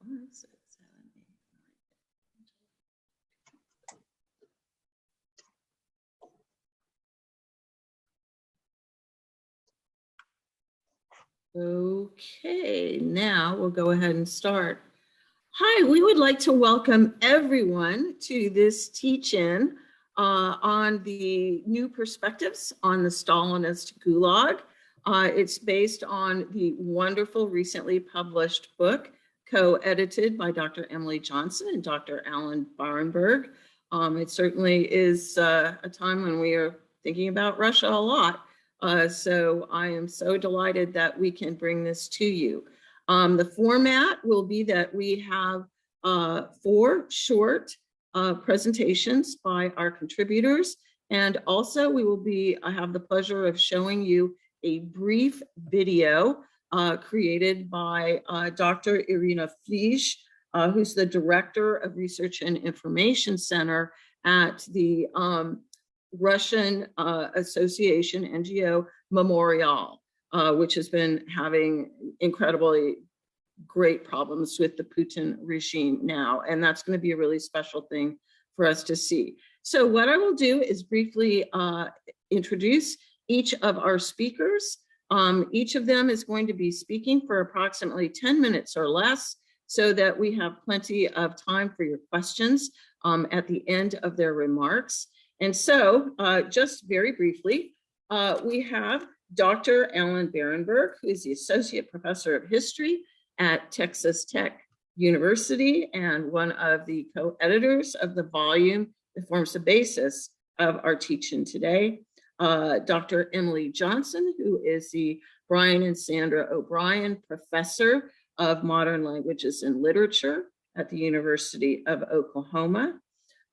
Okay, now we'll go ahead and start. Hi, we would like to welcome everyone to this teach-in on the new perspectives on the Stalinist Gulag. It's based on the wonderful recently published book co-edited by Dr. Emily Johnson and Dr. Alan Barenberg. It certainly is a time when we are thinking about Russia a lot. So I am so delighted that we can bring this to you. The format will be that we have 4 short presentations by our contributors, and also I have the pleasure of showing you a brief video created by Dr. Irina Flige, who's the Director of Research and Information Center at the Russian Association NGO Memorial, which has been having incredibly great problems with the Putin regime now. And that's going to be a really special thing for us to see. So what I will do is briefly introduce each of our speakers. Each of them is going to be speaking for approximately 10 minutes or less so that we have plenty of time for your questions at the end of their remarks. And so just very briefly, we have Dr. Alan Barenberg, who is the Associate Professor of History at Texas Tech University and one of the co-editors of the volume that forms the basis of our teaching today. Dr. Emily Johnson, who is the Brian and Sandra O'Brien Professor of Modern Languages and Literature at the University of Oklahoma.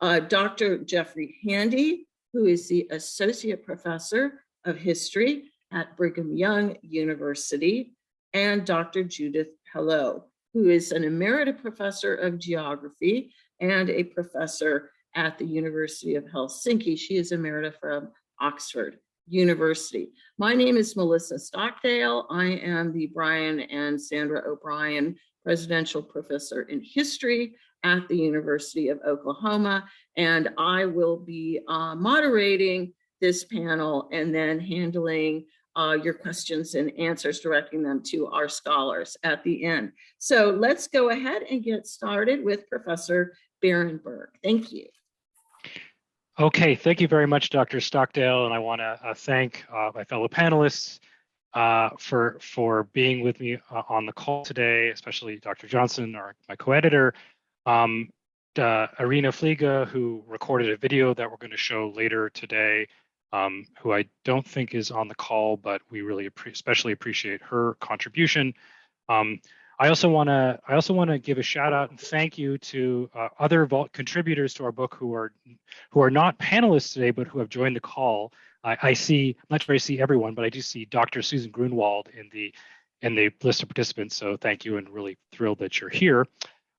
Dr. Jeffrey Handy, who is the Associate Professor of History at Brigham Young University, and Dr. Judith Bellow, who is an Emerita Professor of Geography and a professor at the University of Helsinki. She is Emerita from Oxford University. My name is Melissa Stockdale. I am the Brian and Sandra O'Brien Presidential Professor in History at the University of Oklahoma, and I will be moderating this panel and then handling your questions and answers, directing them to our scholars at the end. So let's go ahead and get started with Professor Barenberg. Thank you. Okay, thank you very much, Dr. Stockdale, and I want to thank my fellow panelists for being with me on the call today, especially Dr. Johnson, my co-editor, Irina Flige, who recorded a video that we're going to show later today, who I don't think is on the call, but we really especially appreciate her contribution. I also want to give a shout out and thank you to other contributors to our book who are not panelists today, but who have joined the call. I see, I'm not sure I see everyone, but I do see Dr. Susan Gurnevald in the list of participants. So thank you, and really thrilled that you're here.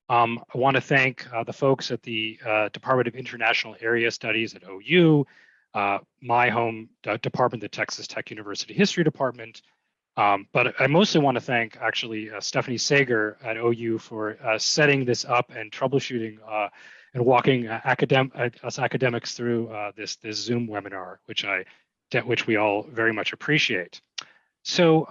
I want to thank the folks at the Department of International Area Studies at OU, my home department, the Texas Tech University History Department. But I mostly want to thank actually Stephanie Sager at OU for setting this up and troubleshooting and walking us academics through this Zoom webinar, which we all very much appreciate. So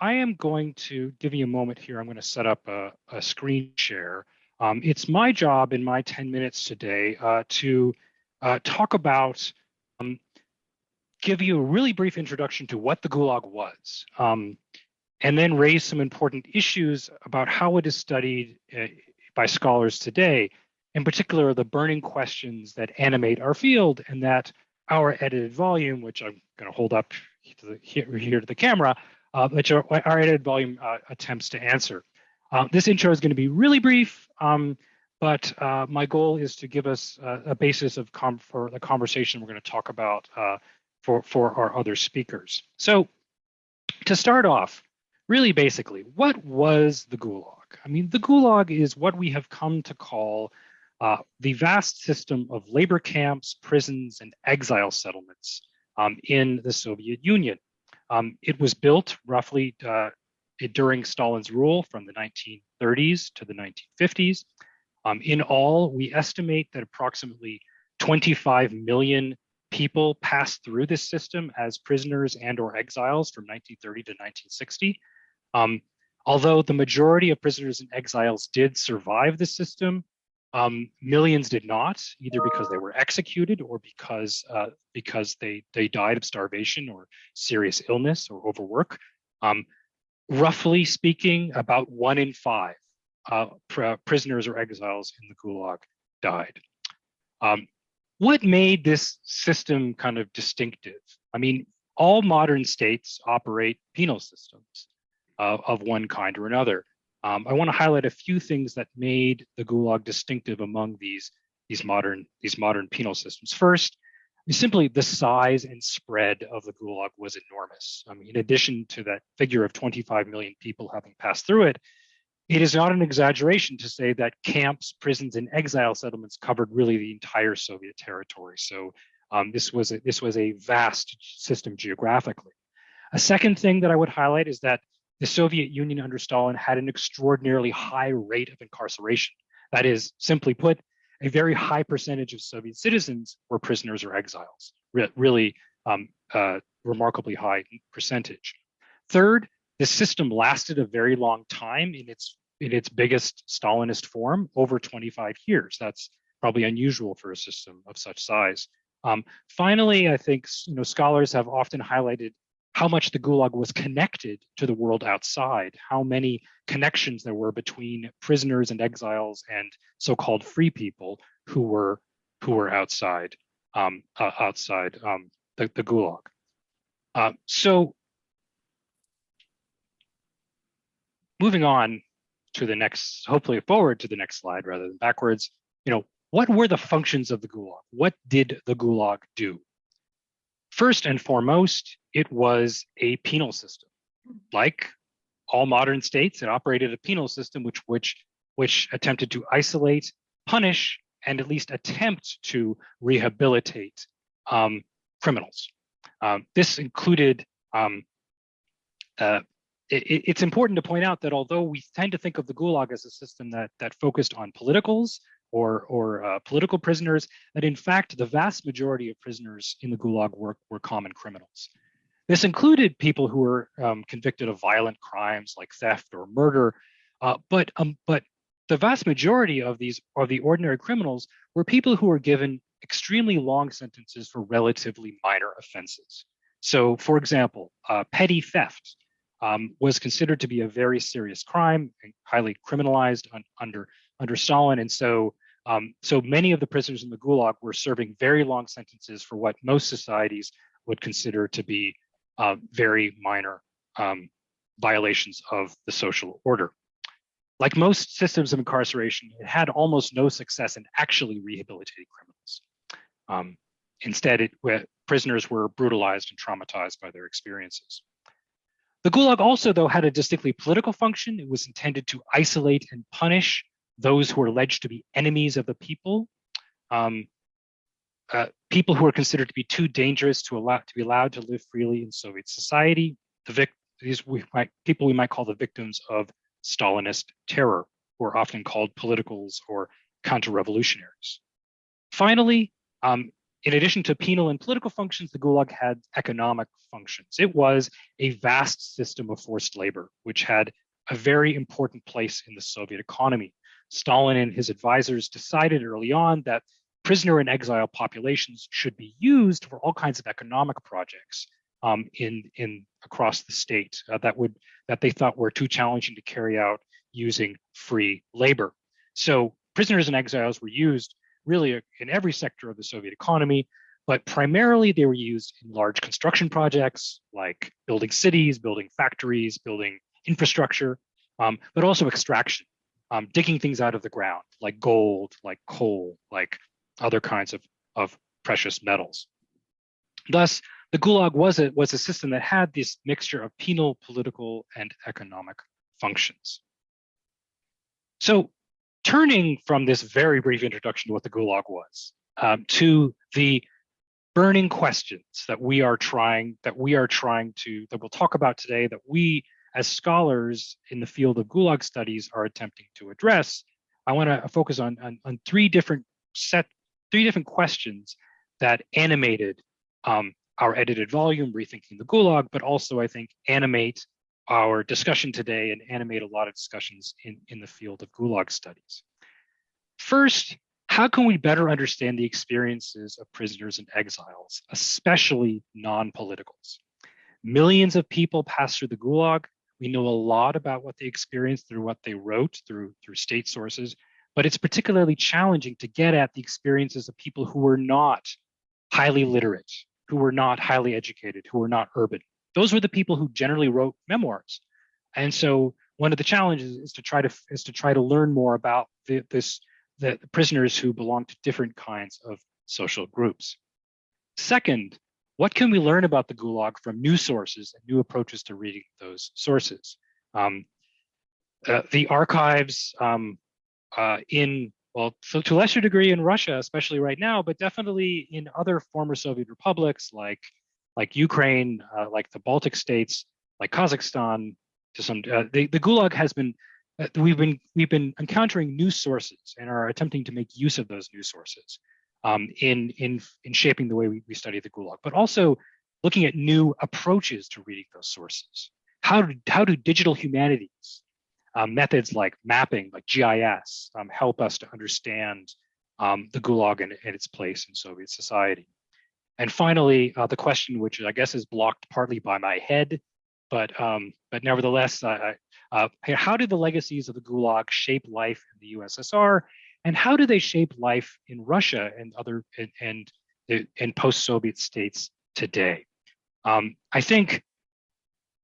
I am going to give you a moment here. I'm going to set up a screen share. It's my job in my 10 minutes today to talk about give you a really brief introduction to what the Gulag was, and then raise some important issues about how it is studied by scholars today, in particular the burning questions that animate our field and that our edited volume, which I'm going to hold up here to the camera, which our edited volume attempts to answer. This intro is going to be really brief, but my goal is to give us a basis for the conversation we're going to talk about for our other speakers. So to start off, really basically, what was the Gulag? I mean, the Gulag is what we have come to call the vast system of labor camps, prisons, and exile settlements in the Soviet Union. It was built roughly during Stalin's rule from the 1930s to the 1950s. In all, we estimate that approximately 25 million people passed through this system as prisoners and or exiles from 1930 to 1960. Although the majority of prisoners and exiles did survive the system, millions did not, either because they were executed or because they died of starvation or serious illness or overwork. Roughly speaking, about 1 in 5 prisoners or exiles in the Gulag died. What made this system kind of distinctive? I mean, all modern states operate penal systems of one kind or another. I want to highlight a few things that made the Gulag distinctive among these modern penal systems. First, simply the size and spread of the Gulag was enormous. I mean, in addition to that figure of 25 million people having passed through it, it is not an exaggeration to say that camps, prisons, and exile settlements covered really the entire Soviet territory. So this was a vast system geographically. A second thing that I would highlight is that the Soviet Union under Stalin had an extraordinarily high rate of incarceration. That is, simply put, a very high percentage of Soviet citizens were prisoners or exiles, really remarkably high percentage. Third, the system lasted a very long time in its biggest Stalinist form, over 25 years. That's probably unusual for a system of such size. Finally, I think scholars have often highlighted how much the Gulag was connected to the world outside, how many connections there were between prisoners and exiles and so-called free people who were outside the Gulag. So moving on to the next, hopefully forward to the next slide rather than backwards, what were the functions of the Gulag? What did the Gulag do? First and foremost, it was a penal system. Like all modern states, it operated a penal system which attempted to isolate, punish, and at least attempt to rehabilitate criminals. This included, it's important to point out that although we tend to think of the Gulag as a system that focused on politicals or political prisoners, that in fact the vast majority of prisoners in the Gulag were common criminals. This included people who were convicted of violent crimes like theft or murder, but the vast majority of the ordinary criminals were people who were given extremely long sentences for relatively minor offenses. So, for example, petty theft was considered to be a very serious crime, and highly criminalized under Stalin, and so many of the prisoners in the Gulag were serving very long sentences for what most societies would consider to be very minor violations of the social order. Like most systems of incarceration, it had almost no success in actually rehabilitating criminals. Instead, prisoners were brutalized and traumatized by their experiences. The Gulag also, though, had a distinctly political function. It was intended to isolate and punish those who were alleged to be enemies of the people, people who were considered to be too dangerous to be allowed to live freely in Soviet society. People we might call the victims of Stalinist terror, who are often called politicals or counter-revolutionaries. Finally, in addition to penal and political functions, the Gulag had economic functions. It was a vast system of forced labor, which had a very important place in the Soviet economy. Stalin and his advisors decided early on that prisoner and exile populations should be used for all kinds of economic projects across the state that they thought were too challenging to carry out using free labor. So prisoners and exiles were used really in every sector of the Soviet economy, but primarily they were used in large construction projects like building cities, building factories, building infrastructure, but also extraction, digging things out of the ground like gold, like coal, like other kinds of precious metals. Thus, the Gulag was a system that had this mixture of penal, political, and economic functions. So, turning from this very brief introduction to what the Gulag was, to the burning questions that we'll talk about today, that we as scholars in the field of Gulag studies are attempting to address, I want to focus on three different questions that animated our edited volume, Rethinking the Gulag, but also I think animate our discussion today and animate a lot of discussions in the field of Gulag studies. First, how can we better understand the experiences of prisoners and exiles, especially non-politicals? Millions of people passed through the Gulag. We know a lot about what they experienced through what they wrote through state sources, but it's particularly challenging to get at the experiences of people who were not highly literate, who were not highly educated, who were not urban. Those were the people who generally wrote memoirs. And so one of the challenges is to try to learn more about the prisoners who belong to different kinds of social groups. Second, what can we learn about the Gulag from new sources and new approaches to reading those sources? The archives so to a lesser degree in Russia, especially right now, but definitely in other former Soviet republics like Ukraine, like the Baltic states, like Kazakhstan. The Gulag has been. We've been encountering new sources and are attempting to make use of those new sources in shaping the way we study the Gulag, but also looking at new approaches to reading those sources. How do digital humanities, methods like mapping, like GIS, help us to understand the Gulag and its place in Soviet society? And finally, the question, which I guess is blocked partly by my head, but nevertheless, how do the legacies of the Gulag shape life in the USSR, and how do they shape life in Russia and other and post-Soviet states today? I think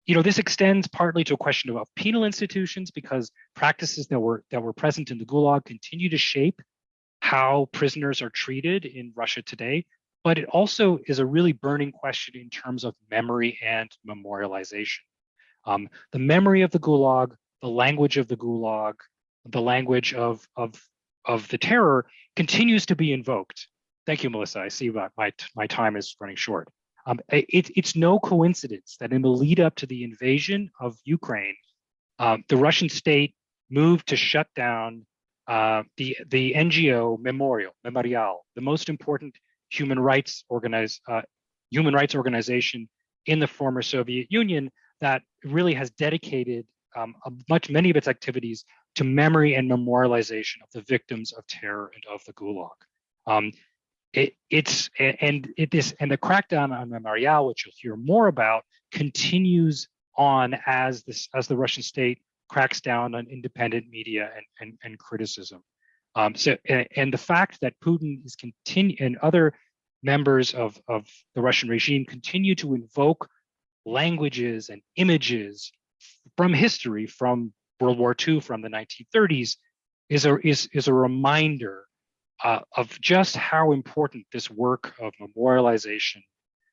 this extends partly to a question of penal institutions, because practices that were present in the Gulag continue to shape how prisoners are treated in Russia today. But it also is a really burning question in terms of memory and memorialization. The memory of the Gulag, the language of the Gulag, the language of the terror continues to be invoked. Thank you, Melissa. I see that my time is running short. It's no coincidence that in the lead up to the invasion of Ukraine, the Russian state moved to shut down the NGO Memorial, the most important human rights organization in the former Soviet Union, that really has dedicated many of its activities to memory and memorialization of the victims of terror and of the Gulag. The crackdown on Memorial, which you'll hear more about, continues on as the Russian state cracks down on independent media and criticism. And the fact that Putin is and other members of the Russian regime continue to invoke languages and images from history, from World War II, from the 1930s, is a reminder of just how important this work of memorialization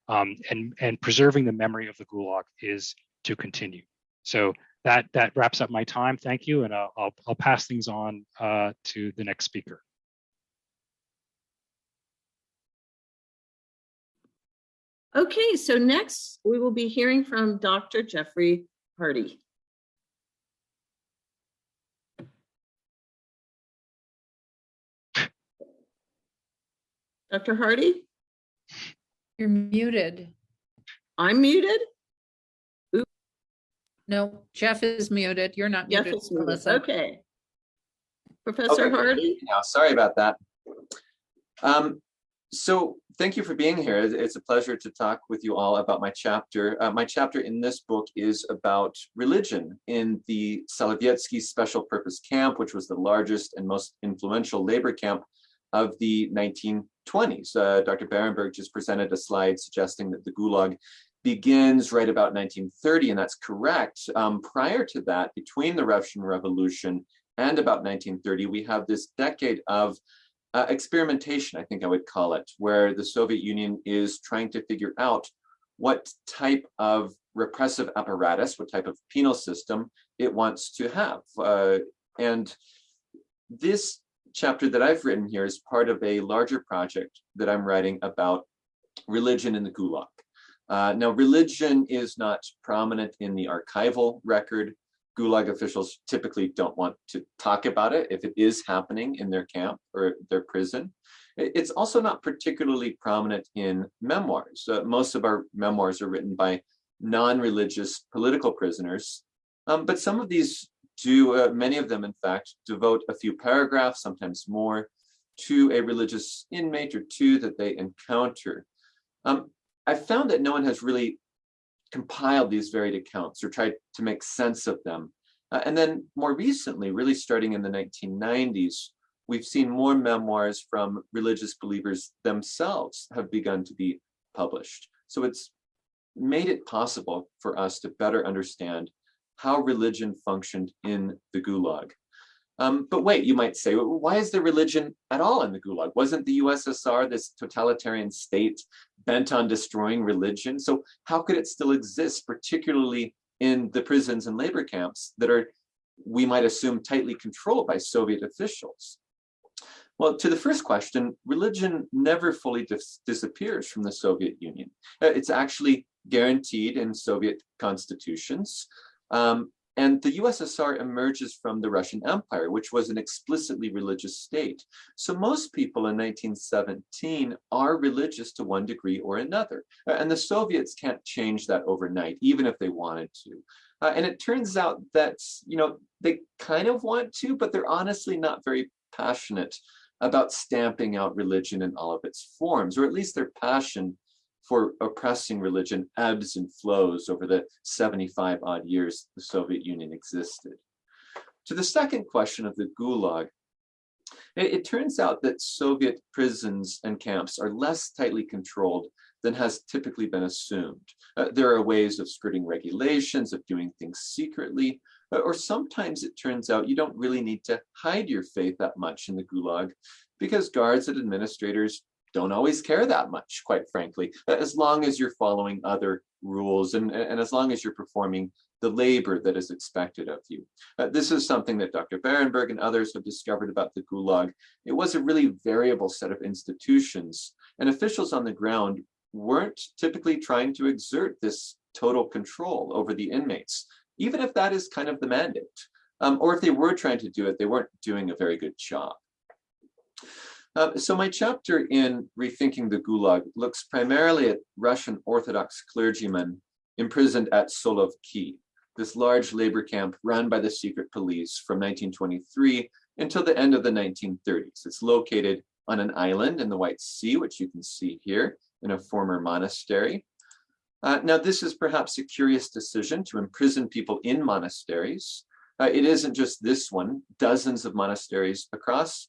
and preserving the memory of the Gulag is to continue. So that wraps up my time. Thank you, and I'll pass things on to the next speaker. Okay, so next we will be hearing from Dr. Jeffrey Hardy. Dr. Hardy? You're muted. I'm muted? Oops. No, Jeff is muted. You're not Jeff muted, is muted. Melissa. Okay. Professor Hardy? Yeah, sorry about that. So thank you for being here. It's a pleasure to talk with you all about my chapter. My chapter in this book is about religion in the Solovetsky Special Purpose Camp, which was the largest and most influential labor camp of the 1920s. Dr. Barenberg just presented a slide suggesting that the Gulag begins right about 1930, and that's correct. Prior to that, between the Russian Revolution and about 1930, we have this decade of experimentation, I think I would call it, where the Soviet Union is trying to figure out what type of repressive apparatus, what type of penal system it wants to have. And this chapter that I've written here is part of a larger project that I'm writing about religion in the Gulag. Now, religion is not prominent in the archival record. Gulag officials typically don't want to talk about it if it is happening in their camp or their prison. It's also not particularly prominent in memoirs. Most of our memoirs are written by non-religious political prisoners, but some of these do, many of them in fact, devote a few paragraphs, sometimes more, to a religious inmate or two that they encounter. I've found that no one has really compiled these varied accounts or tried to make sense of them. And then more recently, really starting in the 1990s, we've seen more memoirs from religious believers themselves have begun to be published. So it's made it possible for us to better understand how religion functioned in the Gulag. But wait, you might say, why is there religion at all in the Gulag? Wasn't the USSR this totalitarian state bent on destroying religion? So how could it still exist, particularly in the prisons and labor camps that are, we might assume, tightly controlled by Soviet officials? Well, to the first question, religion never fully disappears from the Soviet Union. It's actually guaranteed in Soviet constitutions. And the USSR emerges from the Russian Empire, which was an explicitly religious state. So most people in 1917 are religious to one degree or another. And the Soviets can't change that overnight, even if they wanted to. And it turns out that, they kind of want to, but they're honestly not very passionate about stamping out religion in all of its forms, or at least their passion for oppressing religion ebbs and flows over the 75 odd years the Soviet Union existed. To the second question of the Gulag, it turns out that Soviet prisons and camps are less tightly controlled than has typically been assumed. There are ways of skirting regulations, of doing things secretly, or sometimes it turns out you don't really need to hide your faith that much in the Gulag because guards and administrators don't always care that much, quite frankly, as long as you're following other rules and as long as you're performing the labor that is expected of you. This is something that Dr. Barenberg and others have discovered about the Gulag. It was a really variable set of institutions, and officials on the ground weren't typically trying to exert this total control over the inmates, even if that is kind of the mandate. Or if they were trying to do it, they weren't doing a very good job. So my chapter in Rethinking the Gulag looks primarily at Russian Orthodox clergymen imprisoned at Solovki, this large labor camp run by the secret police from 1923 until the end of the 1930s. It's located on an island in the White Sea, which you can see here in a former monastery. Now, this is perhaps a curious decision to imprison people in monasteries. It isn't just this one. Dozens of monasteries across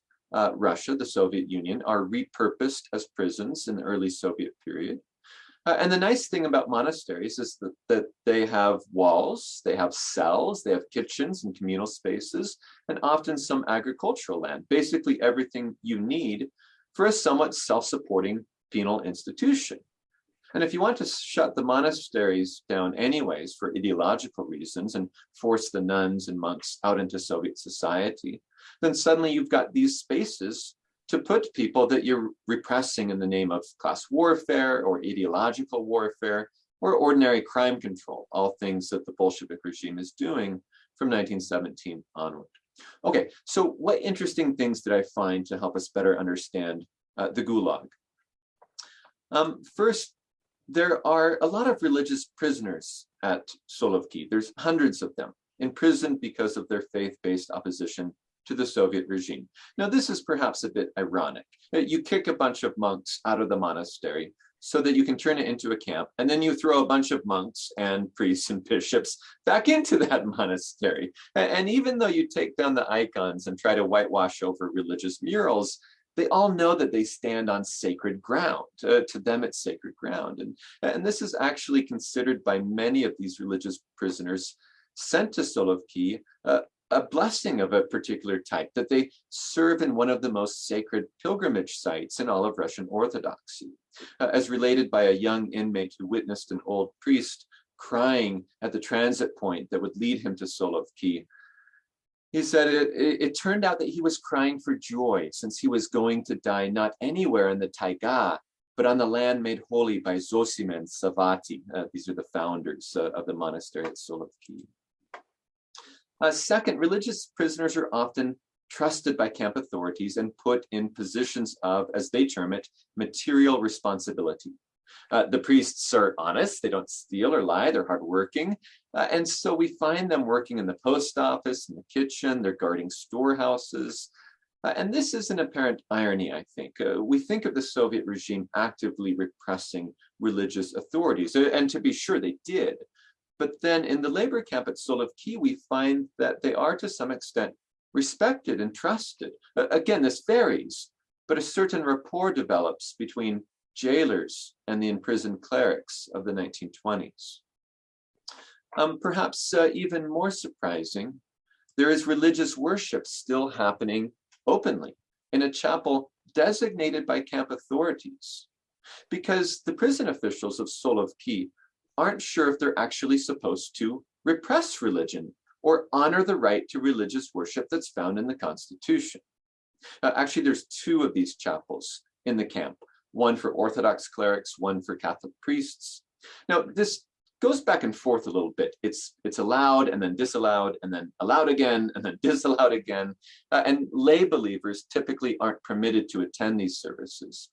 Russia, the Soviet Union, are repurposed as prisons in the early Soviet period. And the nice thing about monasteries is that they have walls, they have cells, they have kitchens and communal spaces, and often some agricultural land, basically everything you need for a somewhat self-supporting penal institution. And if you want to shut the monasteries down anyways for ideological reasons and force the nuns and monks out into Soviet society, then suddenly you've got these spaces to put people that you're repressing in the name of class warfare or ideological warfare or ordinary crime control, all things that the Bolshevik regime is doing from 1917 onward. Okay, so what interesting things did I find to help us better understand the Gulag? First, there are a lot of religious prisoners at Solovki. There's hundreds of them imprisoned because of their faith-based opposition to the Soviet regime. Now, this is perhaps a bit ironic. You kick a bunch of monks out of the monastery so that you can turn it into a camp, and then you throw a bunch of monks and priests and bishops back into that monastery. And even though you take down the icons and try to whitewash over religious murals, they all know that they stand on sacred ground. To them, it's sacred ground. And this is actually considered by many of these religious prisoners sent to Solovki a blessing of a particular type, that they serve in one of the most sacred pilgrimage sites in all of Russian Orthodoxy. As related by a young inmate who witnessed an old priest crying at the transit point that would lead him to Solovki, he said it turned out that he was crying for joy since he was going to die not anywhere in the taiga, but on the land made holy by Zosim and Savati. These are the founders of the monastery at Solovki. Second, religious prisoners are often trusted by camp authorities and put in positions of, as they term it, material responsibility. The priests are honest, they don't steal or lie, they're hardworking. And so we find them working in the post office, in the kitchen, they're guarding storehouses. And this is an apparent irony, I think. We think of the Soviet regime actively repressing religious authorities, and to be sure they did. But then in the labor camp at Solovki, we find that they are to some extent respected and trusted. Again, this varies, but a certain rapport develops between jailers and the imprisoned clerics of the 1920s. Perhaps even more surprising, there is religious worship still happening openly in a chapel designated by camp authorities, because the prison officials of Solovki aren't sure if they're actually supposed to repress religion or honor the right to religious worship that's found in the Constitution. Actually, there's two of these chapels in the camp, one for Orthodox clerics, one for Catholic priests. Now, this goes back and forth a little bit. It's allowed and then disallowed and then allowed again and then disallowed again. And lay believers typically aren't permitted to attend these services.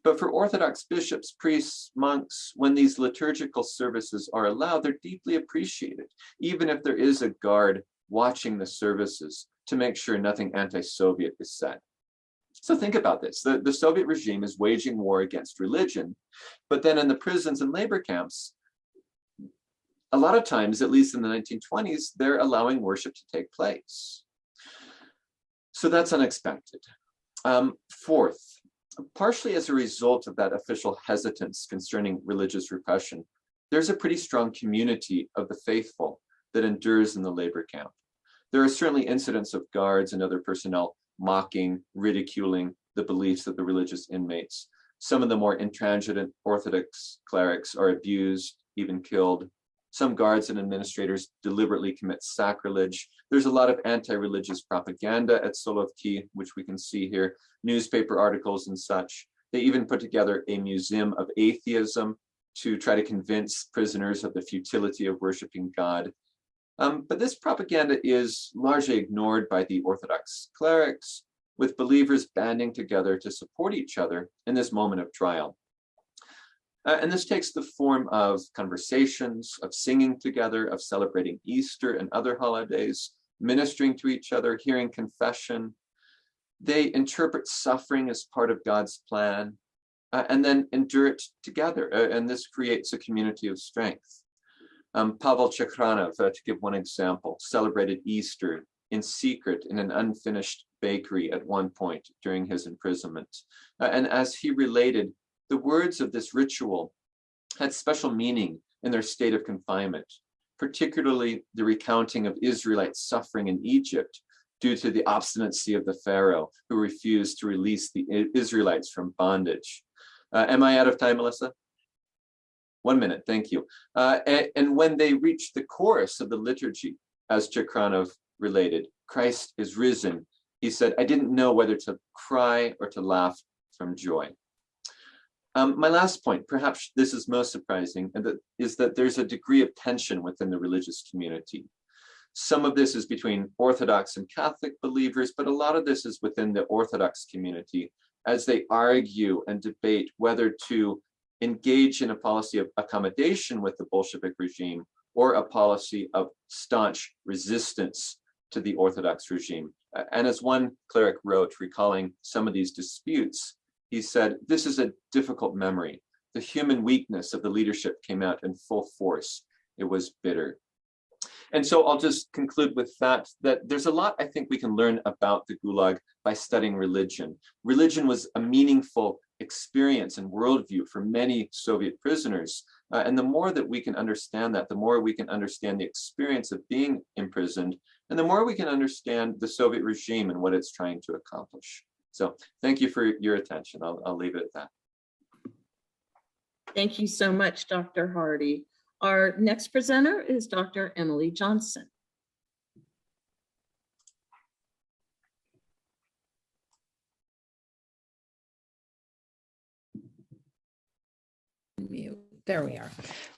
But for Orthodox bishops, priests, monks, when these liturgical services are allowed, they're deeply appreciated, even if there is a guard watching the services to make sure nothing anti-Soviet is said. So think about this. The Soviet regime is waging war against religion, but then in the prisons and labor camps, a lot of times, at least in the 1920s, they're allowing worship to take place. So that's unexpected. Fourth, partially as a result of that official hesitance concerning religious repression, there's a pretty strong community of the faithful that endures in the labor camp. There are certainly incidents of guards and other personnel mocking, ridiculing the beliefs of the religious inmates. Some of the more intransigent Orthodox clerics are abused, even killed. Some guards and administrators deliberately commit sacrilege. There's a lot of anti-religious propaganda at Solovki, which we can see here, newspaper articles and such. They even put together a museum of atheism to try to convince prisoners of the futility of worshiping God. But this propaganda is largely ignored by the Orthodox clerics, with believers banding together to support each other in this moment of trial. And this takes the form of conversations, of singing together, of celebrating Easter and other holidays, ministering to each other, hearing confession. They interpret suffering as part of God's plan, and then endure it together. And this creates a community of strength. Pavel Chekranov, to give one example, celebrated Easter in secret in an unfinished bakery at one point during his imprisonment. And as he related, the words of this ritual had special meaning in their state of confinement, particularly the recounting of Israelites suffering in Egypt due to the obstinacy of the Pharaoh who refused to release the Israelites from bondage. Am I out of time, Melissa? 1 minute, thank you. And when they reached the chorus of the liturgy, as Chekranov related, Christ is risen, he said, I didn't know whether to cry or to laugh from joy. My last point, perhaps this is most surprising, is that there's a degree of tension within the religious community. Some of this is between Orthodox and Catholic believers, but a lot of this is within the Orthodox community as they argue and debate whether to engage in a policy of accommodation with the Bolshevik regime or a policy of staunch resistance to the Orthodox regime. And as one cleric wrote, recalling some of these disputes, he said, this is a difficult memory. The human weakness of the leadership came out in full force. It was bitter. And so I'll just conclude with that there's a lot I think we can learn about the Gulag by studying religion. Religion was a meaningful experience and worldview for many Soviet prisoners. And the more that we can understand that, the more we can understand the experience of being imprisoned, and the more we can understand the Soviet regime and what it's trying to accomplish. So thank you for your attention. I'll leave it at that. Thank you so much, Dr. Hardy. Our next presenter is Dr. Emily Johnson. There we are.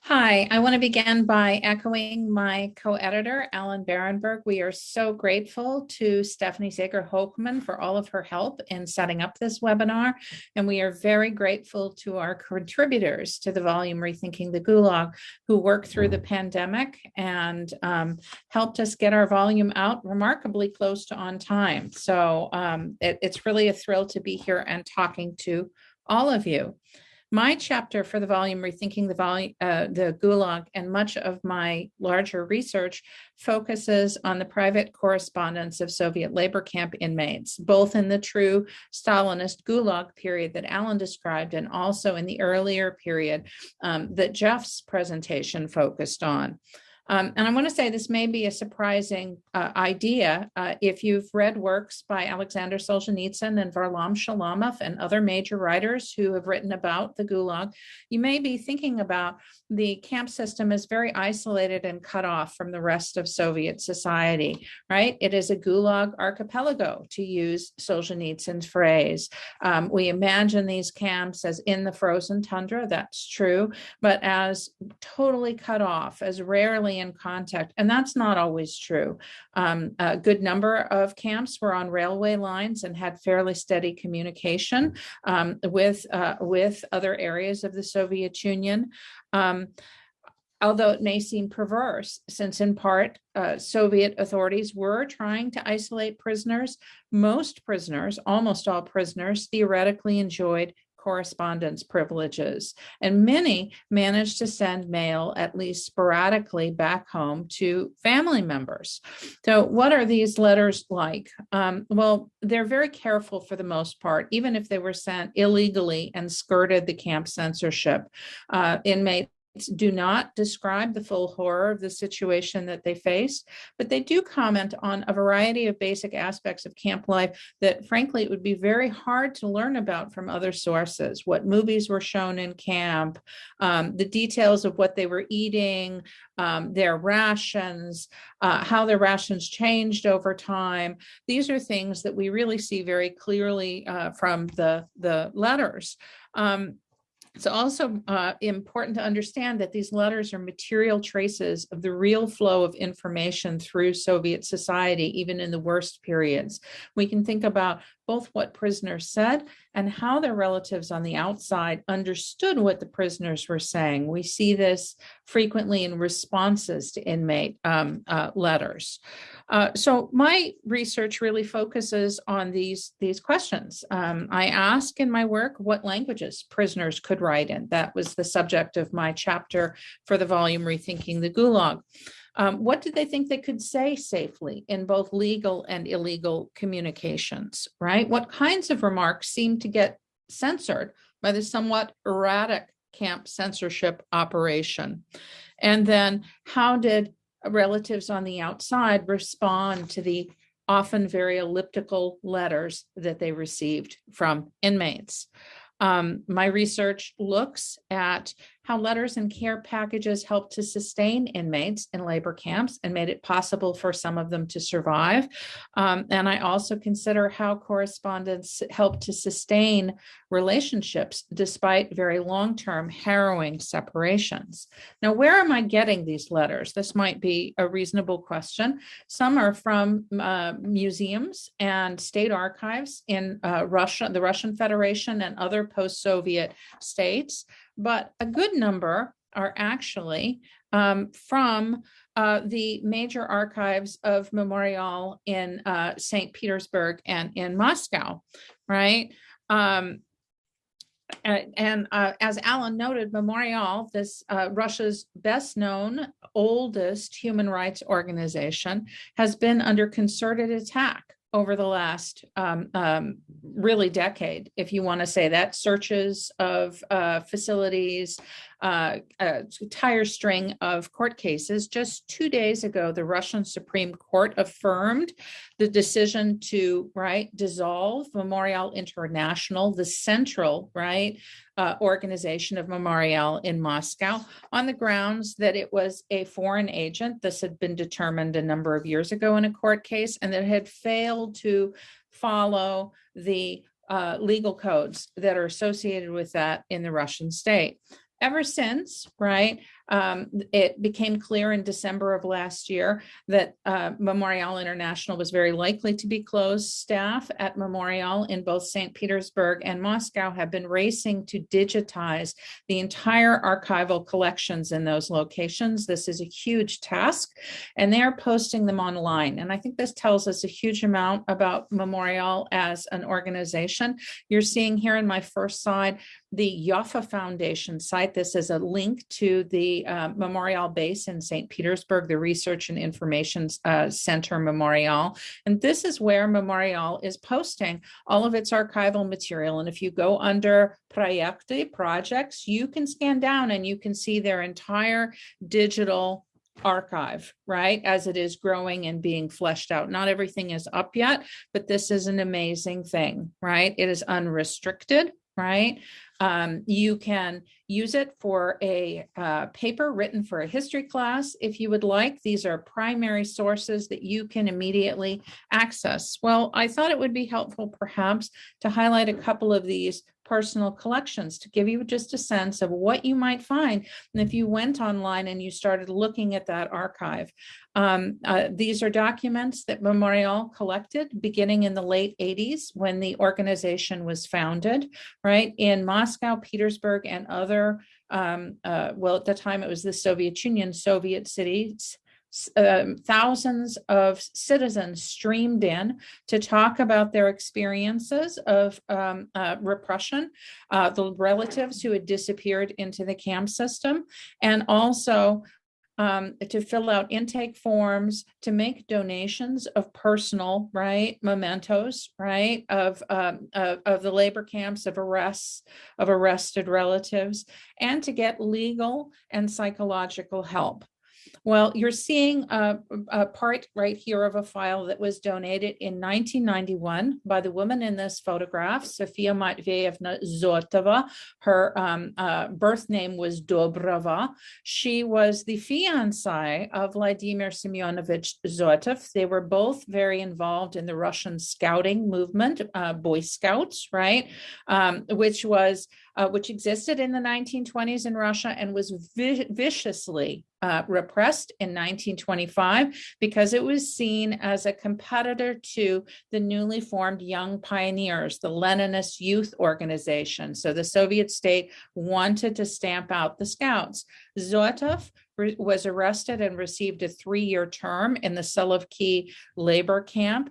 Hi, I want to begin by echoing my co-editor, Alan Barenberg. We are so grateful to Stephanie Sager-Hochman for all of her help in setting up this webinar. And we are very grateful to our contributors to the volume Rethinking the Gulag, who worked through the pandemic and helped us get our volume out remarkably close to on time. So it's really a thrill to be here and talking to all of you. My chapter for the volume Rethinking the Gulag, and much of my larger research focuses on the private correspondence of Soviet labor camp inmates, both in the true Stalinist Gulag period that Alan described, and also in the earlier period that Jeff's presentation focused on. And I want to say this may be a surprising idea. If you've read works by Alexander Solzhenitsyn and Varlam Shalamov and other major writers who have written about the Gulag, you may be thinking about the camp system as very isolated and cut off from the rest of Soviet society, right? It is a Gulag archipelago, to use Solzhenitsyn's phrase. We imagine these camps as in the frozen tundra, that's true, but as totally cut off, as rarely in contact, and that's not always true. A good number of camps were on railway lines and had fairly steady communication with other areas of the Soviet Union. Although it may seem perverse, since in part Soviet authorities were trying to isolate prisoners, most prisoners, almost all prisoners, theoretically enjoyed correspondence privileges, and many managed to send mail at least sporadically back home to family members. So what are these letters like? Well, they're very careful for the most part, even if they were sent illegally and skirted the camp censorship. Inmates do not describe the full horror of the situation that they faced, but they do comment on a variety of basic aspects of camp life that, frankly, it would be very hard to learn about from other sources. What movies were shown in camp, the details of what they were eating, their rations, how their rations changed over time. These are things that we really see very clearly from the letters. It's also important to understand that these letters are material traces of the real flow of information through Soviet society, even in the worst periods. We can think about both what prisoners said and how their relatives on the outside understood what the prisoners were saying. We see this frequently in responses to inmate letters. So my research really focuses on these questions. I ask in my work what languages prisoners could write in. That was the subject of my chapter for the volume Rethinking the Gulag. What did they think they could say safely in both legal and illegal communications, right? What kinds of remarks seem to get censored by the somewhat erratic camp censorship operation? And then how did relatives on the outside respond to the often very elliptical letters that they received from inmates? My research looks at how letters and care packages helped to sustain inmates in labor camps and made it possible for some of them to survive. And I also consider how correspondence helped to sustain relationships despite very long-term harrowing separations. Now, where am I getting these letters? This might be a reasonable question. Some are from museums and state archives in Russia, the Russian Federation, and other post-Soviet states. But a good number are actually from the major archives of Memorial in St. Petersburg and in Moscow, right? And as Alan noted, Memorial, this Russia's best known, oldest human rights organization, has been under concerted attack over the last really decade, if you want to say that. Searches of facilities, a entire string of court cases. Just 2 days ago, the Russian Supreme Court affirmed the decision to dissolve Memorial International, the central organization of Memorial in Moscow, on the grounds that it was a foreign agent. This had been determined a number of years ago in a court case, and that had failed to follow the legal codes that are associated with that in the Russian state. ever since, right, it became clear in December of last year that Memorial International was very likely to be closed. Staff at Memorial in both St. Petersburg and Moscow have been racing to digitize the entire archival collections in those locations. This is a huge task, and they are posting them online. And I think this tells us a huge amount about Memorial as an organization. You're seeing here in my first slide the Yoffa Foundation site. This is a link to the Memorial base in St. Petersburg, the Research and Information Center Memorial. And this is where Memorial is posting all of its archival material. And if you go under Proyekty, projects, you can scan down and you can see their entire digital archive, right, as it is growing and being fleshed out. Not everything is up yet, but this is an amazing thing, right? It is unrestricted, right? You can use it for a paper written for a history class if you would like. These are primary sources that you can immediately access. Well, I thought it would be helpful perhaps to highlight a couple of these personal collections to give you just a sense of what you might find. And if you went online and you started looking at that archive, these are documents that Memorial collected beginning in the late 80s when the organization was founded, right? In Moscow, Petersburg, and other, well, at the time it was the Soviet Union, Soviet cities. Thousands of citizens streamed in to talk about their experiences of repression, the relatives who had disappeared into the camp system, and also to fill out intake forms, to make donations of personal, right, mementos, right, of the labor camps, of arrests, of arrested relatives, and to get legal and psychological help. Well, you're seeing a part right here of a file that was donated in 1991 by the woman in this photograph, Sofia Matveyevna Zotova. Her birth name was Dobrova. She was the fiancée of Vladimir Semyonovich Zotov. They were both very involved in the Russian scouting movement, Boy Scouts, right, which existed in the 1920s in Russia and was viciously repressed in 1925 because it was seen as a competitor to the newly formed Young Pioneers, the Leninist youth organization. So the Soviet state wanted to stamp out the Scouts. Zotov was arrested and received a 3-year term in the Solovki labor camp.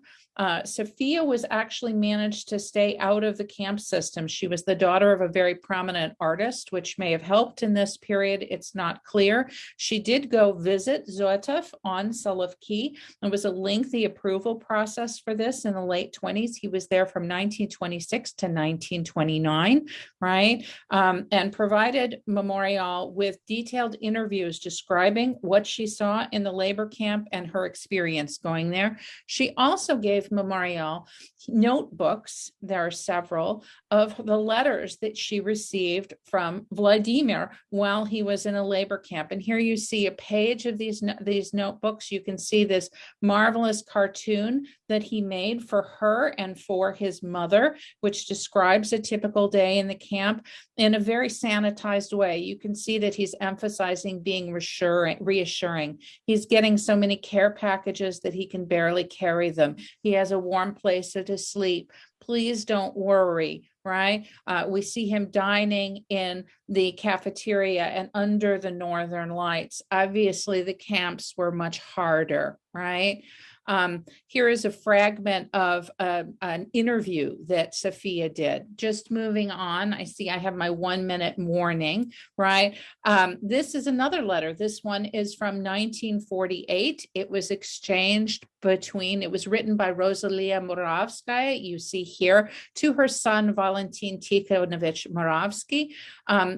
Sophia was actually managed to stay out of the camp system. She was the daughter of a very prominent artist, which may have helped in this period. It's not clear. She did go visit Zotov on Solovki. There was a lengthy approval process for this in the late 20s. He was there from 1926 to 1929, right? And provided Memorial with detailed interviews describing what she saw in the labor camp and her experience going there. She also gave Memorial notebooks, there are several, of the letters that she received from Vladimir while he was in a labor camp. And here you see a page of these notebooks. You can see this marvelous cartoon that he made for her and for his mother, which describes a typical day in the camp in a very sanitized way. You can see that he's emphasizing being reassuring. He's getting so many care packages that he can barely carry them. He has a warm place to sleep. Please don't worry, right? We see him dining in the cafeteria and under the northern lights. Obviously, the camps were much harder, right? Here is a fragment of an interview that Sophia did. Just moving on, I see I have my 1-minute warning, right? This is another letter. This one is from 1948. It was exchanged it was written by Rosalia Muravskaya, you see here, to her son, Valentin Tikhonovich Muravsky.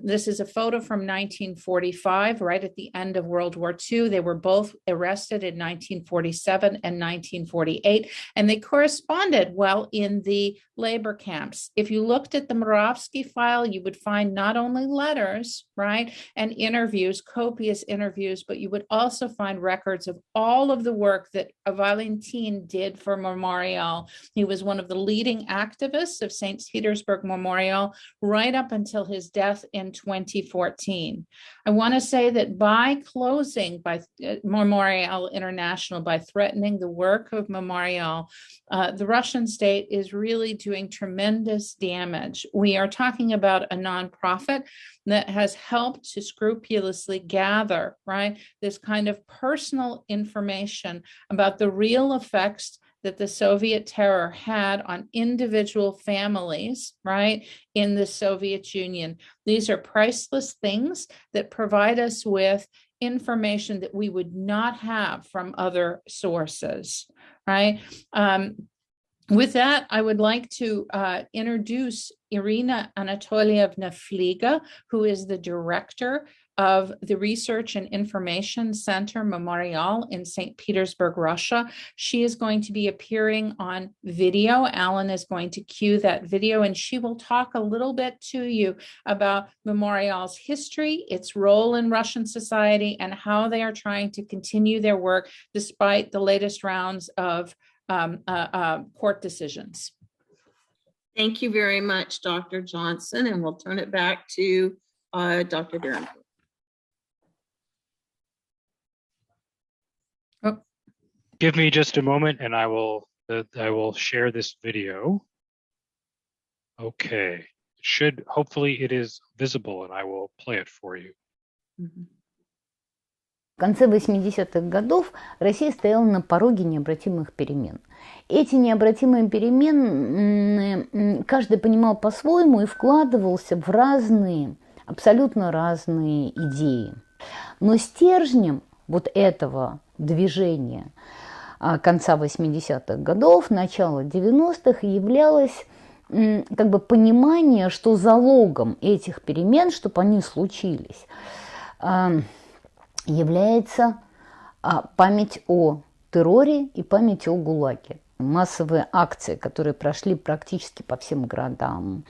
This is a photo from 1945, right at the end of World War II. They were both arrested in 1947 and in 1948, and they corresponded while in the labor camps. If you looked at the Muravsky file, you would find not only letters, right, and interviews, copious interviews, but you would also find records of all of the work that Valentin did for Memorial. He was one of the leading activists of St. Petersburg Memorial right up until his death in 2014. I want to say that by closing by Memorial International, by threatening the work of Memorial, the Russian state is really doing tremendous damage. We are talking about a nonprofit that has helped to scrupulously gather, right, this kind of personal information about the real effects that the Soviet terror had on individual families, right, in the Soviet Union. These are priceless things that provide us with information that we would not have from other sources, right? With that, I would like to introduce Irina Anatolievna Flige, who is the director of the Research and Information Center Memorial in St. Petersburg, Russia. She is going to be appearing on video. Alan is going to cue that video, and she will talk a little bit to you about Memorial's history, its role in Russian society, and how they are trying to continue their work despite the latest rounds of court decisions. Thank you very much, Dr. Johnson, and we'll turn it back to Dr. Barenberg. Oh. Give me just a moment and I will share this video. Okay, hopefully it is visible and I will play it for you. В конце 80-х годов Россия стояла на пороге необратимых перемен. Эти необратимые перемены каждый понимал по-своему и вкладывался в разные, абсолютно разные идеи. Но стержнем вот этого движения конца 80-х годов, начала 90-х являлось как бы понимание, что залогом этих перемен, чтобы они случились, является память о терроре и память о ГУЛАГе. Массовые акции, которые прошли практически по всем городам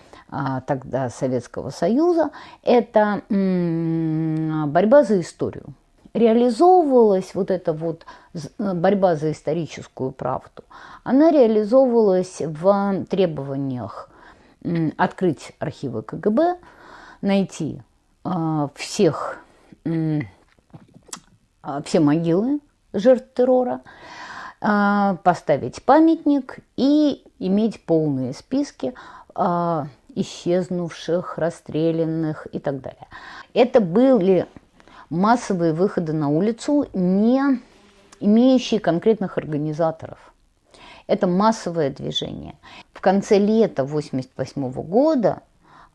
тогда Советского Союза, это борьба за историю. Реализовывалась вот эта вот борьба за историческую правду. Она реализовывалась в требованиях открыть архивы КГБ, найти все могилы жертв террора, поставить памятник и иметь полные списки исчезнувших, расстрелянных и так далее. Это были массовые выходы на улицу, не имеющие конкретных организаторов. Это массовое движение. В конце лета 1988 года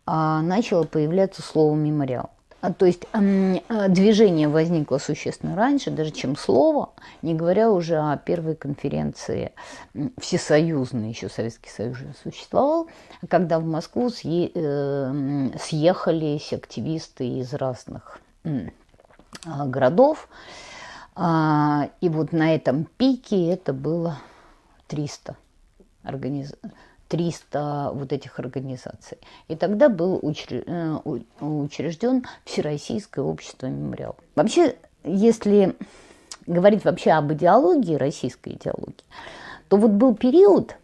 начало появляться слово «мемориал». То есть движение возникло существенно раньше, даже чем слово, не говоря уже о первой конференции всесоюзной, еще Советский Союз уже существовал, когда в Москву съехались активисты из разных городов. И вот на этом пике это было 300 вот этих организаций. И тогда был учрежден Всероссийское общество «Мемориал». Вообще, если говорить вообще об идеологии, российской идеологии, то вот был период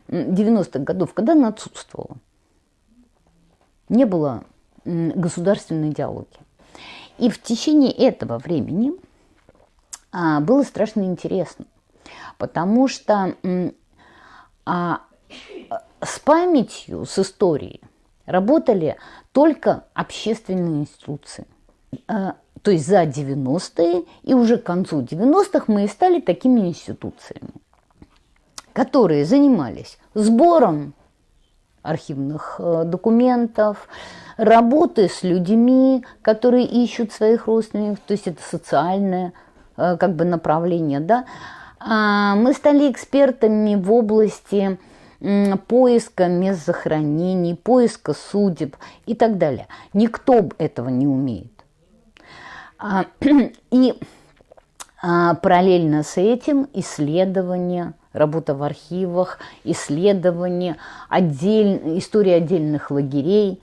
90-х годов, когда она отсутствовала. Не было государственной идеологии. И в течение этого времени было страшно интересно, потому что с памятью, с историей работали только общественные институции. То есть за 90-е и уже к концу 90-х мы и стали такими институциями, которые занимались сбором архивных документов, работой с людьми, которые ищут своих родственников, то есть это социальное как бы направление, да. Мы стали экспертами в области поиска мест захоронений, поиска судеб и так далее. Никто этого не умеет. И Параллельно с этим исследования, работа в архивах, исследования, история отдельных лагерей.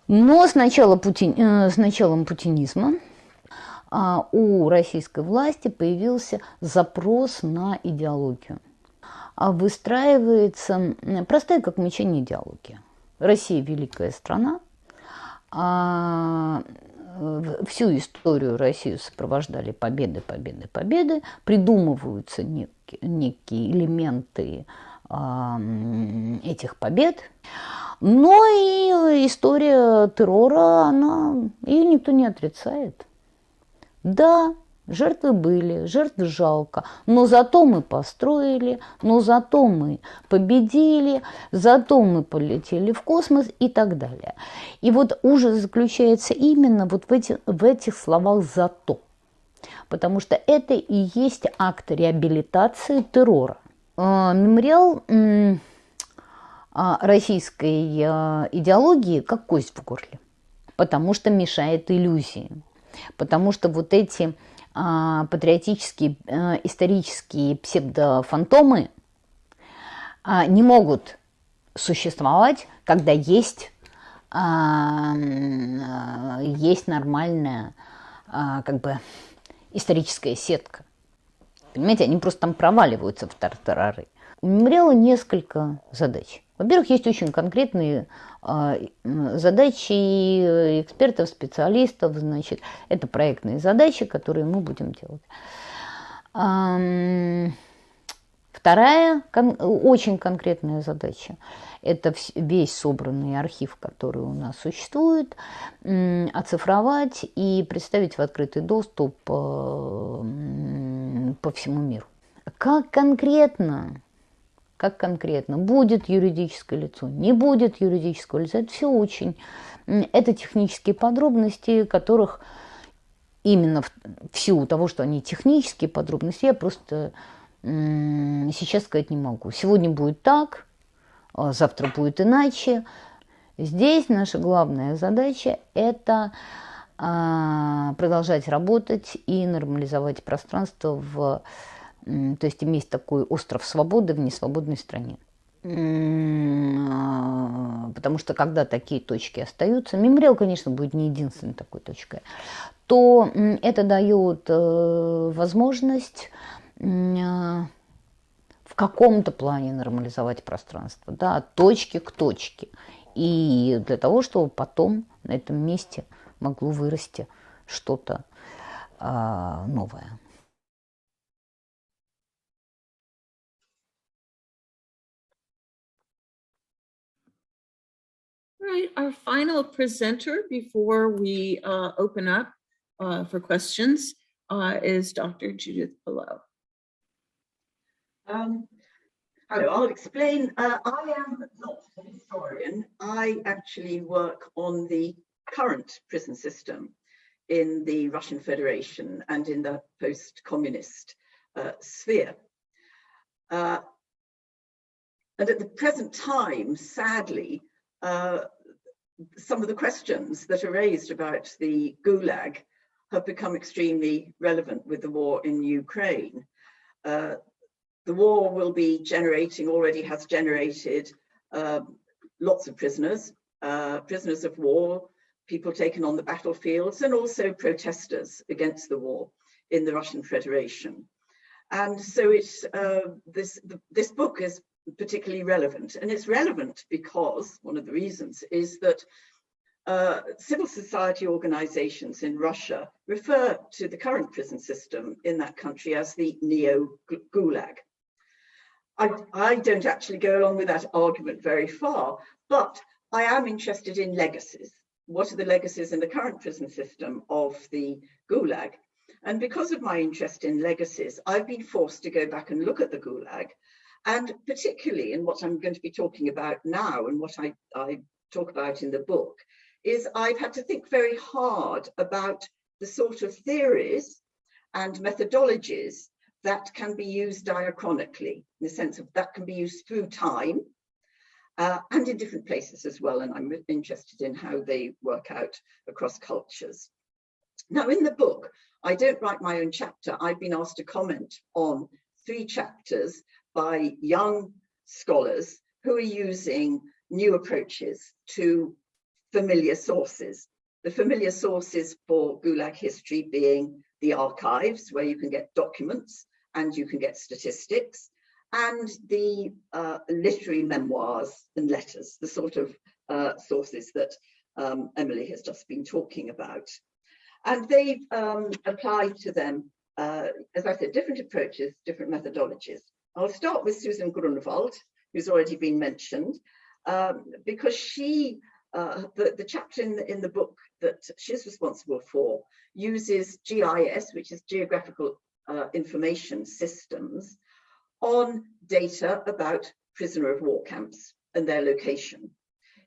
Но с началом путинизма у российской власти появился запрос на идеологию. Выстраивается простая как мечение идеология. Россия – великая страна. Всю историю Россию сопровождали победы, победы, победы. Придумываются некие элементы этих побед. Но и история террора, ее никто не отрицает. Да, жертвы были, жертв жалко, но зато мы построили, но зато мы победили, зато мы полетели в космос и так далее. И вот ужас заключается именно вот в этих словах «зато», потому что это и есть акт реабилитации террора. Мемориал российской идеологии как кость в горле, потому что мешает иллюзии, потому что вот эти патриотические, исторические псевдофантомы не могут существовать, когда есть нормальная как бы историческая сетка. Понимаете, они просто там проваливаются в тартарары. У мемориала несколько задач. Во-первых, есть очень конкретные задачи экспертов, специалистов, значит, это проектные задачи, которые мы будем делать. Вторая очень конкретная задача – это весь собранный архив, который у нас существует, оцифровать и представить в открытый доступ по всему миру. Как конкретно будет юридическое лицо, не будет юридического лица, это все очень, это технические подробности, которых именно в силу того, что они технические подробности, я просто сейчас сказать не могу. Сегодня будет так, завтра будет иначе. Здесь наша главная задача – это продолжать работать и нормализовать пространство то есть иметь такой остров свободы в несвободной стране. Потому что когда такие точки остаются, мемориал, конечно, будет не единственной такой точкой, то это дает возможность в каком-то плане нормализовать пространство, да, от точки к точке. И для того, чтобы потом на этом месте могло вырасти что-то новое. Right, our final presenter before we open up for questions is Dr. Judith Bellow. Hello, I'll explain. I am not a historian. I actually work on the current prison system in the Russian Federation and in the post-communist sphere. And at the present time, sadly, some of the questions that are raised about the Gulag have become extremely relevant with the war in Ukraine. The war will be already has generated lots of prisoners of war, people taken on the battlefields, and also protesters against the war in the Russian Federation. And so this book is particularly relevant, and it's relevant because one of the reasons is that civil society organizations in Russia refer to the current prison system in that country as the neo-Gulag. I don't actually go along with that argument very far, but I am interested in legacies. What are the legacies in the current prison system of the Gulag? And because of my interest in legacies, I've been forced to go back and look at the Gulag. And particularly in what I'm going to be talking about now and what I talk about in the book is I've had to think very hard about the sort of theories and methodologies that can be used diachronically, in the sense of that can be used through time and in different places as well. And I'm interested in how they work out across cultures. Now, in the book, I don't write my own chapter. I've been asked to comment on 3 chapters by young scholars who are using new approaches to familiar sources. The familiar sources for Gulag history being the archives, where you can get documents and you can get statistics, and the literary memoirs and letters, the sort of sources that Emily has just been talking about. And they've applied to them, as I said, different approaches, different methodologies. I'll start with Susan Gurnevald, who's already been mentioned, because she, the chapter in the book that she's responsible for uses GIS, which is Geographical Information Systems, on data about prisoner of war camps and their location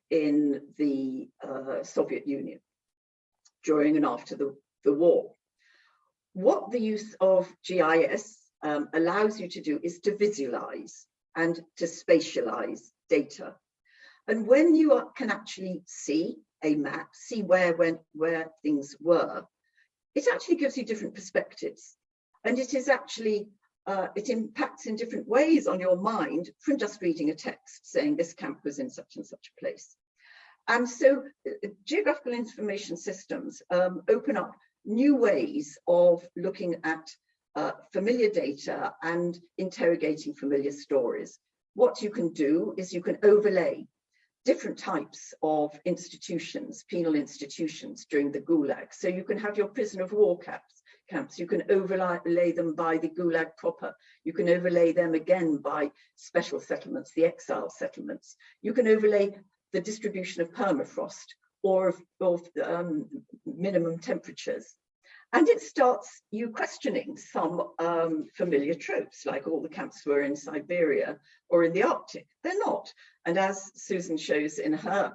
in the Soviet Union during and after the war. What the use of GIS allows you to do is to visualize and to spatialize data. And when you can actually see a map, see where things were, it actually gives you different perspectives. And it is actually, it impacts in different ways on your mind from just reading a text saying this camp was in such and such a place. And so geographical information systems open up new ways of looking at familiar data and interrogating familiar stories. What you can do is you can overlay different types of institutions, penal institutions during the Gulag. So you can have your prisoner of war camps. You can overlay them by the Gulag proper. You can overlay them again by special settlements, the exile settlements. You can overlay the distribution of permafrost or of minimum temperatures. And it starts you questioning some familiar tropes, like all the camps were in Siberia or in the Arctic. They're not. And as Susan shows in her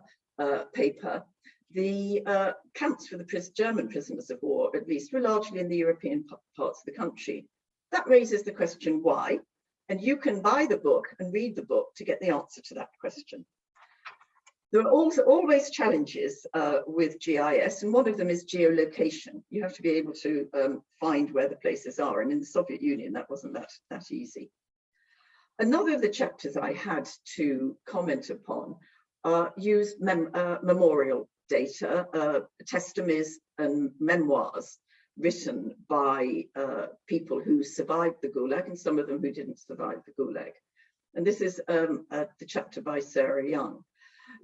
paper, the camps for the German prisoners of war, at least, were largely in the European parts of the country. That raises the question why, and you can buy the book and read the book to get the answer to that question. There are also always challenges with GIS, and one of them is geolocation. You have to be able to find where the places are, and in the Soviet Union, that wasn't that easy. Another of the chapters I had to comment upon used memorial data, testimonies and memoirs written by people who survived the Gulag and some of them who didn't survive the Gulag. And this is the chapter by Sarah Young.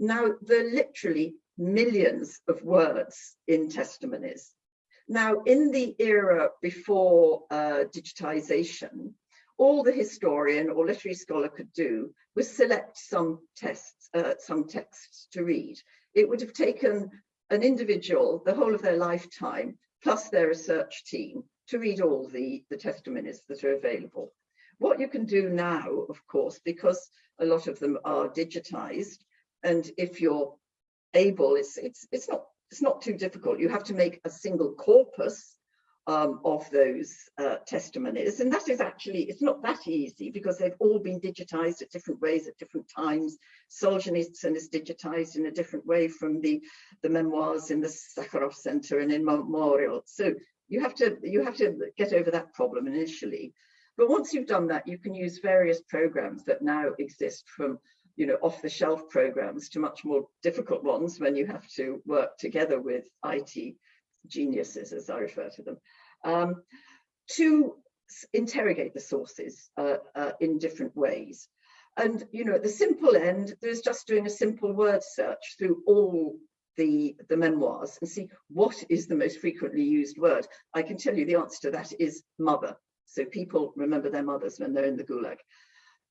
Now, there are literally millions of words in testimonies. Now, in the era before digitization, all the historian or literary scholar could do was select some texts to read. It would have taken an individual the whole of their lifetime, plus their research team, to read all the testimonies that are available. What you can do now, of course, because a lot of them are digitized, and if you're able, it's not too difficult. You have to make a single corpus of those testimonies, and that is actually, it's not that easy because they've all been digitized at different ways at different times. Solzhenitsyn is digitized in a different way from the memoirs in the Sakharov Center and in Memorial. So you have to get over that problem initially. But once you've done that, you can use various programs that now exist, from off-the-shelf programs to much more difficult ones when you have to work together with IT geniuses, as I refer to them, to interrogate the sources in different ways. And at the simple end, there's just doing a simple word search through all the memoirs and see what is the most frequently used word. I can tell you the answer to that is mother. So people remember their mothers when they're in the Gulag.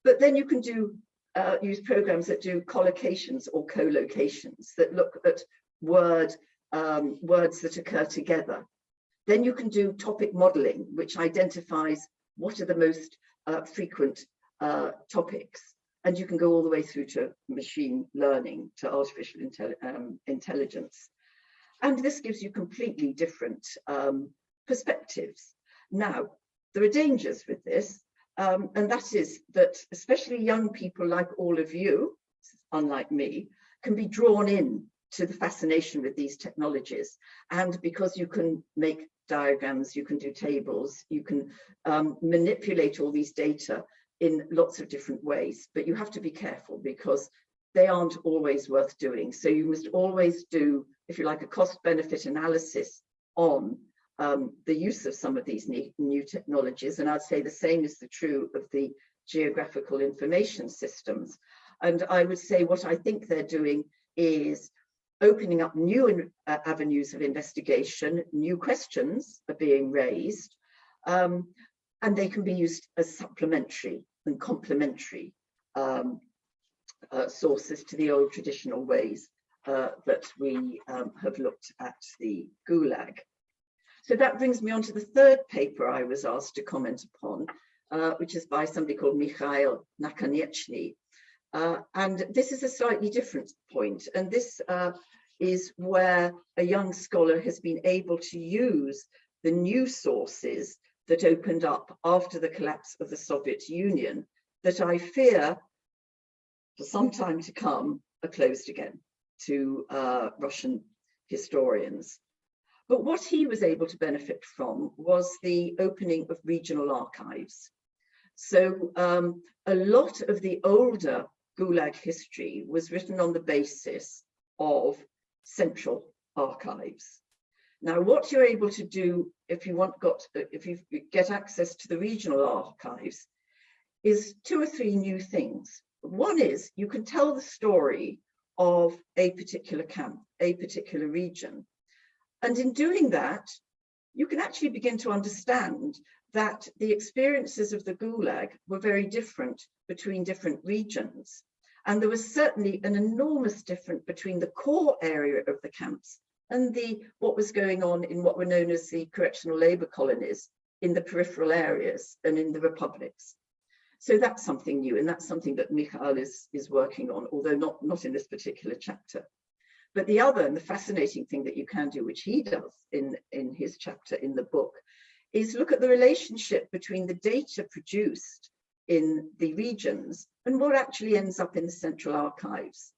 But then you can use programs that do collocations or co-locations that look at words that occur together. Then you can do topic modeling, which identifies what are the most frequent topics. And you can go all the way through to machine learning, to artificial intelligence. And this gives you completely different perspectives. Now, there are dangers with this. And that is that especially young people like all of you, unlike me, can be drawn in to the fascination with these technologies. And because you can make diagrams, you can do tables, you can manipulate all these data in lots of different ways, but you have to be careful because they aren't always worth doing. So you must always do, if you like, a cost-benefit analysis on the use of some of these new technologies. And I'd say the same is true of the geographical information systems. And I would say what I think they're doing is opening up new avenues of investigation, new questions are being raised, and they can be used as supplementary and complementary sources to the old traditional ways that we have looked at the Gulag. So that brings me on to the third paper I was asked to comment upon, which is by somebody called Mikhail Nakanichi. And this is a slightly different point. And this is where a young scholar has been able to use the new sources that opened up after the collapse of the Soviet Union that I fear for some time to come are closed again to Russian historians. But what he was able to benefit from was the opening of regional archives. So a lot of the older Gulag history was written on the basis of central archives. Now, what you're able to do if you get access to the regional archives is 2 or 3 new things. One is you can tell the story of a particular camp, a particular region. And in doing that, you can actually begin to understand that the experiences of the Gulag were very different between different regions. And there was certainly an enormous difference between the core area of the camps and what was going on in what were known as the correctional labor colonies in the peripheral areas and in the republics. So that's something new, and that's something that Mikhail is working on, although not in this particular chapter. But the other and the fascinating thing that you can do, which he does in his chapter in the book, is look at the relationship between the data produced in the regions and what actually ends up in the central archives.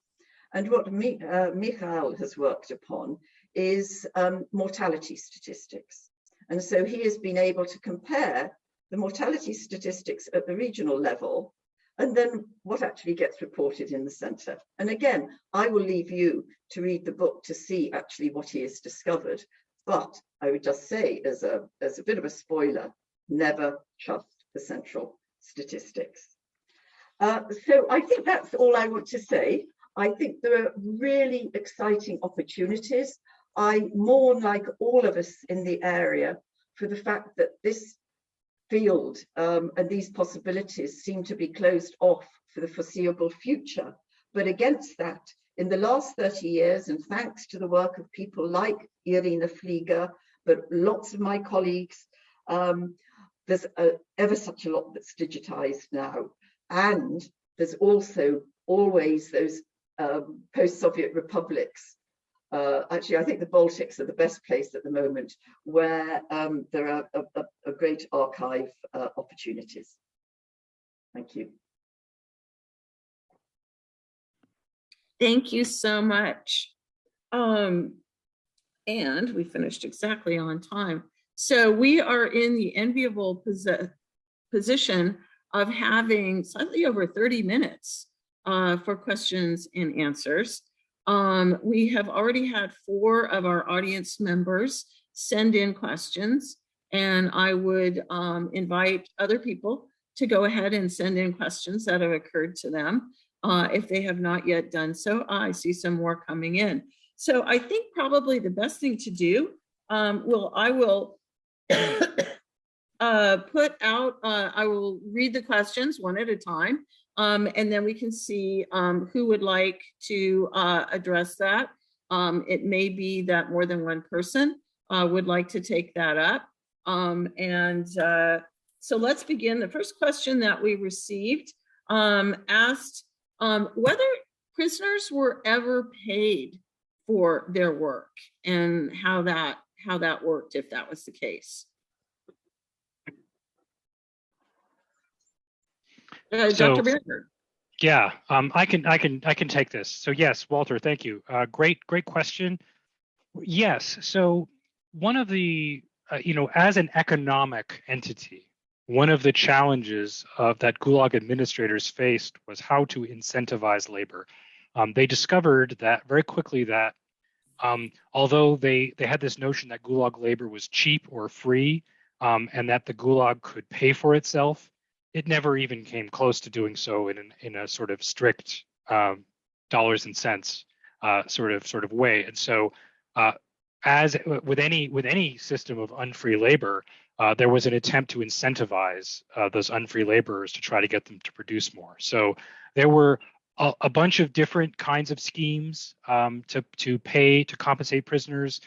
And what Mikhail has worked upon is mortality statistics. And so he has been able to compare the mortality statistics at the regional level and then what actually gets reported in the center. And again, I will leave you to read the book to see actually what he has discovered. But I would just say, as a bit of a spoiler, never trust the central statistics. So I think that's all I want to say. I think there are really exciting opportunities. I mourn, like all of us in the area, for the fact that this field and these possibilities seem to be closed off for the foreseeable future. But against that, in the last 30 years, and thanks to the work of people like Irina Flige, but lots of my colleagues, there's ever such a lot that's digitized now. And there's also always those post-Soviet republics. Actually, I think the Baltics are the best place at the moment, where there are a great archive opportunities. Thank you. Thank you so much. And we finished exactly on time. So we are in the enviable position of having slightly over 30 minutes for questions and answers. We have already had 4 of our audience members send in questions, and I would invite other people to go ahead and send in questions that have occurred to them if they have not yet done so. I see some more coming in. So I think probably the best thing to do, I will I will read the questions one at a time. And then we can see who would like to address that. It may be that more than one person would like to take that up. So let's begin. The first question that we received asked whether prisoners were ever paid for their work and how that worked, if that was the case. Dr. Barenberg. Yeah, I can take this. So yes, Walter, thank you. Great question. Yes. So one of the as an economic entity, one of the challenges that Gulag administrators faced was how to incentivize labor. They discovered that very quickly that although they had this notion that Gulag labor was cheap or free, and that the Gulag could pay for itself, it never even came close to doing so in a sort of strict dollars and cents sort of way. And so, as with any system of unfree labor, there was an attempt to incentivize those unfree laborers to try to get them to produce more. So there were a bunch of different kinds of schemes to compensate prisoners.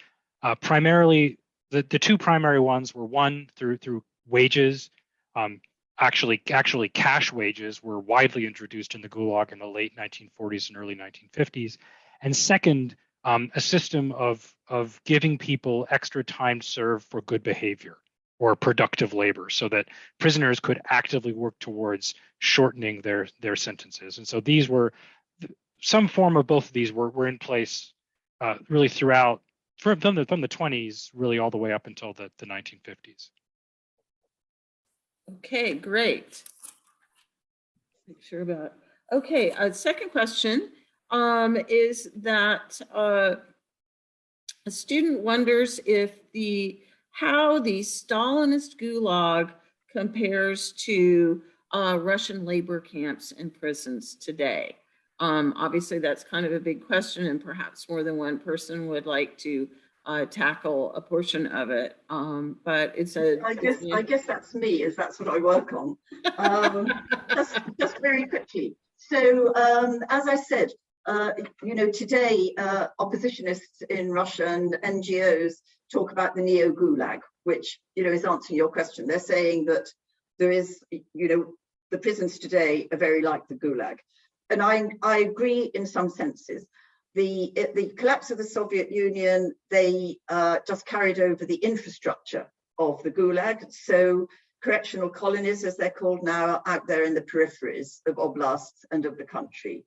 Primarily, the two primary ones were one through wages. Actually, cash wages were widely introduced in the Gulag in the late 1940s and early 1950s. And second, a system of giving people extra time served for good behavior or productive labor, so that prisoners could actively work towards shortening their sentences. And so these were some form of both of these were in place really throughout from the 20s, really all the way up until the 1950s. Okay, great. Make sure about. Okay, second question is that a student wonders if how the Stalinist Gulag compares to Russian labor camps and prisons today. Obviously, that's kind of a big question, and perhaps more than one person would like to tackle a portion of it. But it's I guess that's me, as that's what I work on. Just very quickly. So, as I said, today oppositionists in Russia and NGOs talk about the neo-Gulag, which, is answering your question. They're saying that there is, the prisons today are very like the Gulag. And I agree in some senses. The collapse of the Soviet Union, they just carried over the infrastructure of the Gulag. So correctional colonies, as they're called now, are out there in the peripheries of oblasts and of the country.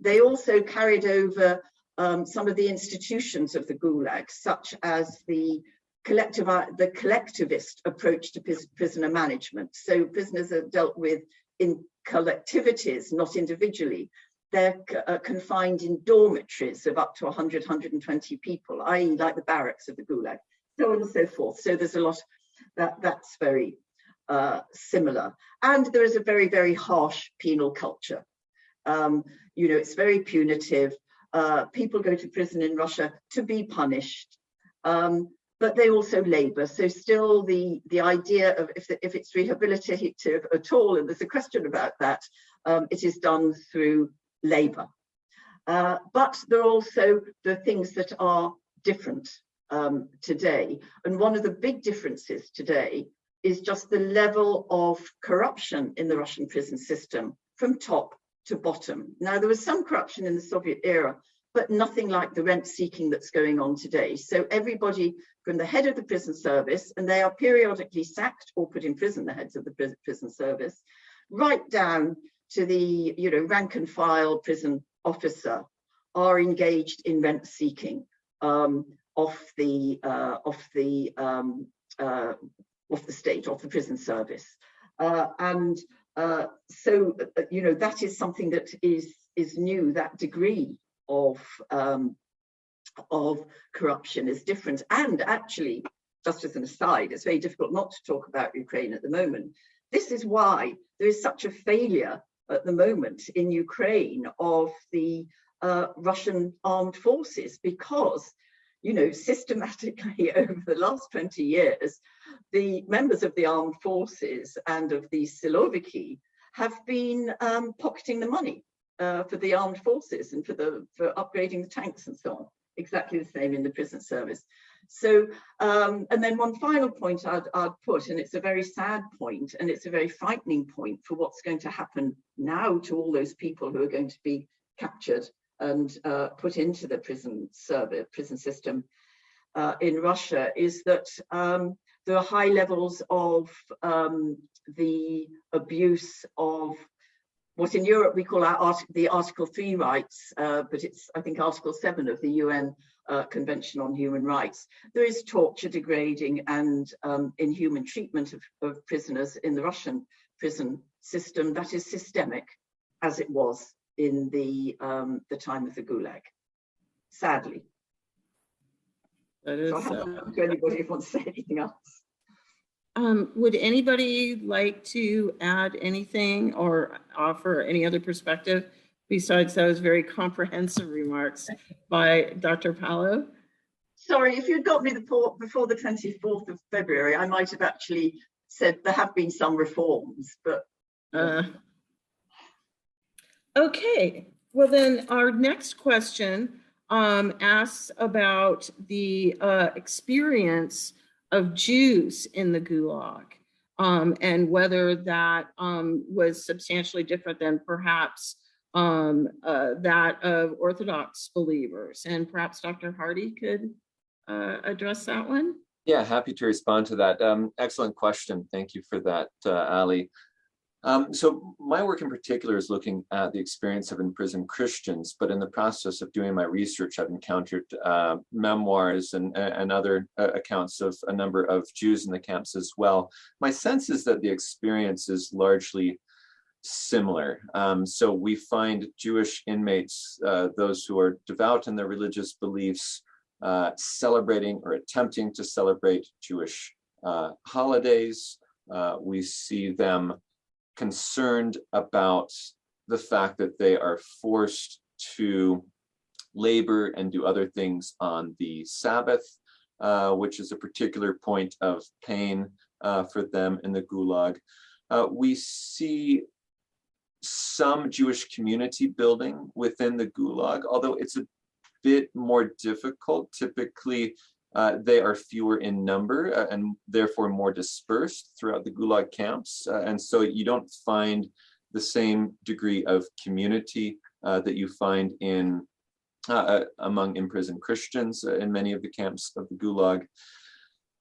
They also carried over some of the institutions of the Gulag, such as the collectivist approach to prisoner management. So prisoners are dealt with in collectivities, not individually. They're confined in dormitories of up to 100, 120 people, i.e. like the barracks of the Gulag, so on and so forth. So there's a lot that's very similar. And there is a very, very harsh penal culture. It's very punitive. People go to prison in Russia to be punished, but they also labor. So still the idea of if it's rehabilitative at all, and there's a question about that, it is done through labor. But there are also the things that are different today. And one of the big differences today is just the level of corruption in the Russian prison system from top to bottom. Now, there was some corruption in the Soviet era, but nothing like the rent-seeking that's going on today. So everybody from the head of the prison service, and they are periodically sacked or put in prison, the heads of the prison service, right down to the rank and file prison officer, are engaged in rent-seeking off the state, of the prison service. So that is something that is new. That degree of corruption is different. And actually, just as an aside, it's very difficult not to talk about Ukraine at the moment. This is why there is such a failure at the moment in Ukraine of the Russian armed forces, because systematically over the last 20 years, the members of the armed forces and of the Siloviki have been pocketing the money for the armed forces and for upgrading the tanks and so on. Exactly the same in the prison service. So, and then one final point I'd put, and it's a very sad point, and it's a very frightening point for what's going to happen now to all those people who are going to be captured and put into the prison system in Russia, is that there are high levels of the abuse of what in Europe we call the Article 3 rights, but it's, I think, Article 7 of the UN Convention on Human Rights. There is torture, degrading, and inhuman treatment of prisoners in the Russian prison system that is systemic, as it was in the time of the Gulag, sadly. That is so I have to anybody who wants to say anything else. Would anybody like to add anything or offer any other perspective besides those very comprehensive remarks by Dr. Pallot? Sorry, if you'd got me before the 24th of February, I might have actually said there have been some reforms, but. Okay, well then our next question asks about the experience of Jews in the Gulag and whether that was substantially different than perhaps that of Orthodox believers. And perhaps Dr. Hardy could address that one. Yeah, happy to respond to that. Excellent question. Thank you for that, Ali. So my work in particular is looking at the experience of imprisoned Christians, but in the process of doing my research, I've encountered memoirs and other accounts of a number of Jews in the camps as well. My sense is that the experience is largely similar. So we find Jewish inmates, those who are devout in their religious beliefs, celebrating or attempting to celebrate Jewish holidays. We see them concerned about the fact that they are forced to labor and do other things on the Sabbath, which is a particular point of pain for them in the Gulag. We see some Jewish community building within the Gulag, although it's a bit more difficult. Typically, they are fewer in number and therefore more dispersed throughout the Gulag camps. And so you don't find the same degree of community that you find in among imprisoned Christians in many of the camps of the Gulag.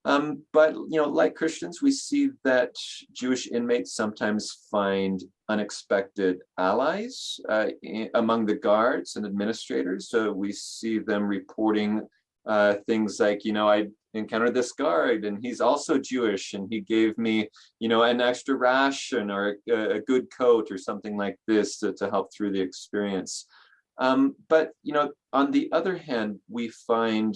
But, like Christians, we see that Jewish inmates sometimes find unexpected allies among the guards and administrators. So we see them reporting things like, I encountered this guard and he's also Jewish and he gave me, an extra ration or a good coat or something like this to help through the experience. But, on the other hand, we find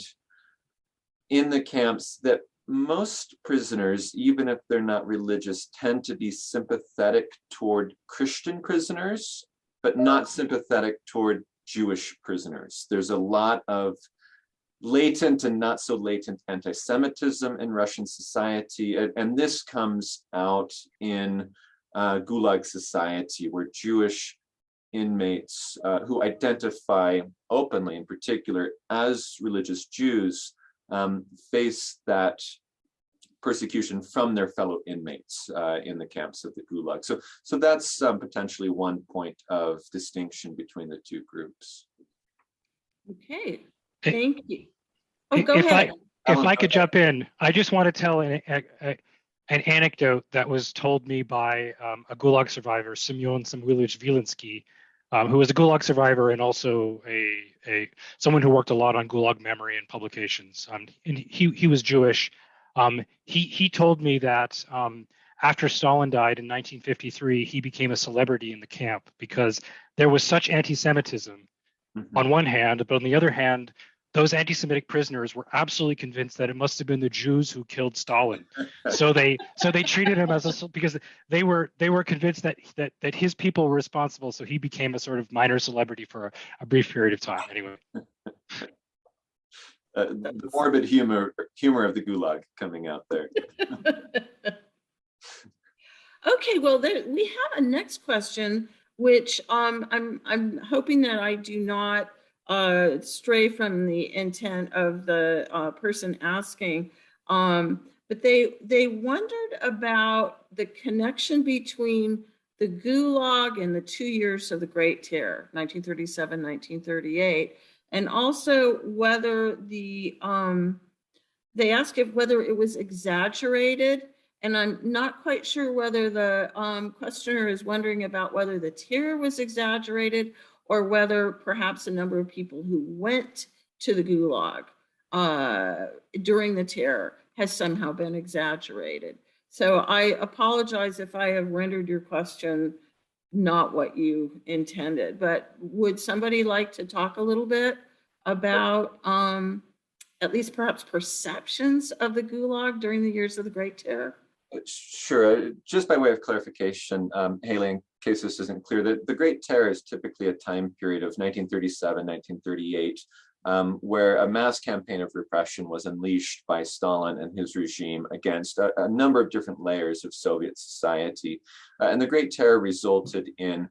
in the camps that most prisoners, even if they're not religious, tend to be sympathetic toward Christian prisoners, but not sympathetic toward Jewish prisoners. There's a lot of latent and not so latent anti-Semitism in Russian society. And this comes out in Gulag society, where Jewish inmates who identify openly, in particular, as religious Jews, face that persecution from their fellow inmates in the camps of the Gulag. So that's potentially one point of distinction between the two groups. Okay. Thank you. Oh, go ahead. If I could jump in, I just want to tell an anecdote that was told me by a Gulag survivor, Semyon Samuilovich Vilinsky, who was a Gulag survivor and also someone who worked a lot on Gulag memory and publications. And he was Jewish. He told me that after Stalin died in 1953, he became a celebrity in the camp because there was such anti-Semitism on one hand, but on the other hand, those anti-Semitic prisoners were absolutely convinced that it must have been the Jews who killed Stalin. So they treated him because they were convinced that his people were responsible. So he became a sort of minor celebrity for a brief period of time. Anyway, the morbid humor of the Gulag coming out there. Okay, well, we have a next question, which I'm hoping that I do not stray from the intent of the person asking, but they wondered about the connection between the Gulag and the 2 years of the Great Terror, 1937, 1938, and also whether they asked whether it was exaggerated. And I'm not quite sure whether the questioner is wondering about whether the terror was exaggerated or whether perhaps a number of people who went to the Gulag during the terror has somehow been exaggerated. So I apologize if I have rendered your question not what you intended, but would somebody like to talk a little bit about at least perhaps perceptions of the Gulag during the years of the Great Terror? Sure. Just by way of clarification, Haley, in case this isn't clear, the Great Terror is typically a time period of 1937, 1938, where a mass campaign of repression was unleashed by Stalin and his regime against a number of different layers of Soviet society. And the Great Terror resulted in,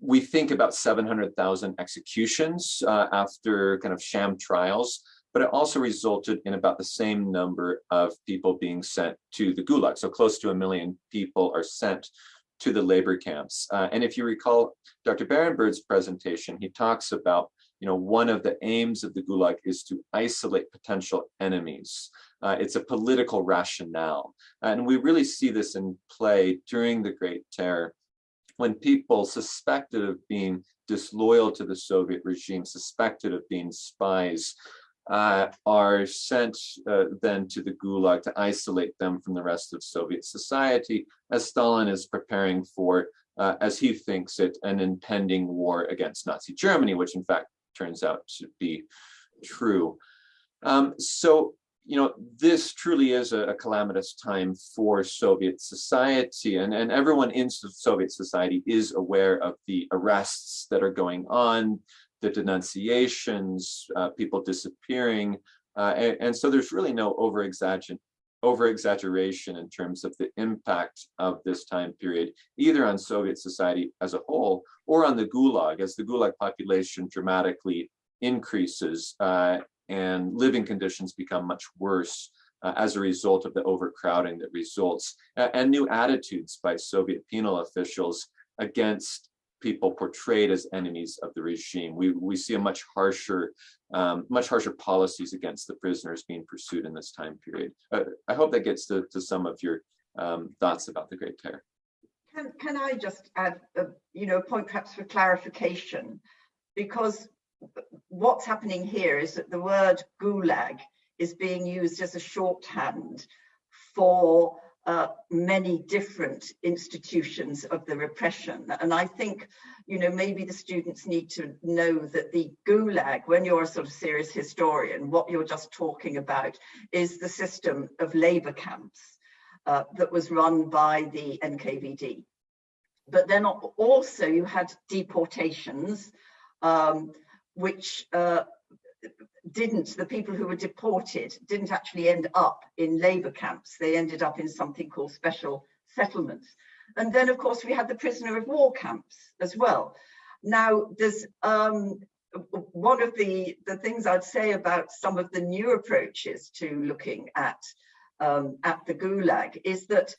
we think, about 700,000 executions after kind of sham trials, but it also resulted in about the same number of people being sent to the Gulag. So close to 1 million people are sent to the labor camps. And if you recall Dr. Barenberg's presentation, he talks about, one of the aims of the Gulag is to isolate potential enemies. It's a political rationale. And we really see this in play during the Great Terror, when people suspected of being disloyal to the Soviet regime, suspected of being spies, are sent then to the Gulag to isolate them from the rest of Soviet society, as Stalin is preparing for, as he thinks it, an impending war against Nazi Germany, which in fact turns out to be true. So, this truly is a calamitous time for Soviet society, and everyone in Soviet society is aware of the arrests that are going on, the denunciations, people disappearing, and so there's really no over-exaggeration in terms of the impact of this time period, either on Soviet society as a whole or on the Gulag, as the Gulag population dramatically increases and living conditions become much worse as a result of the overcrowding that results, and new attitudes by Soviet penal officials against people portrayed as enemies of the regime. We see a much harsher policies against the prisoners being pursued in this time period. I hope that gets to some of your thoughts about the Great Terror. Can I just add a point perhaps for clarification? Because what's happening here is that the word Gulag is being used as a shorthand for many different institutions of the repression. And I think, maybe the students need to know that the Gulag, when you're a sort of serious historian, what you're just talking about is the system of labor camps that was run by the NKVD. But then also you had deportations, which the people who were deported didn't actually end up in labor camps. They ended up in something called special settlements. And then, of course, we had the prisoner of war camps as well. Now, there's one of the things I'd say about some of the new approaches to looking at the Gulag is that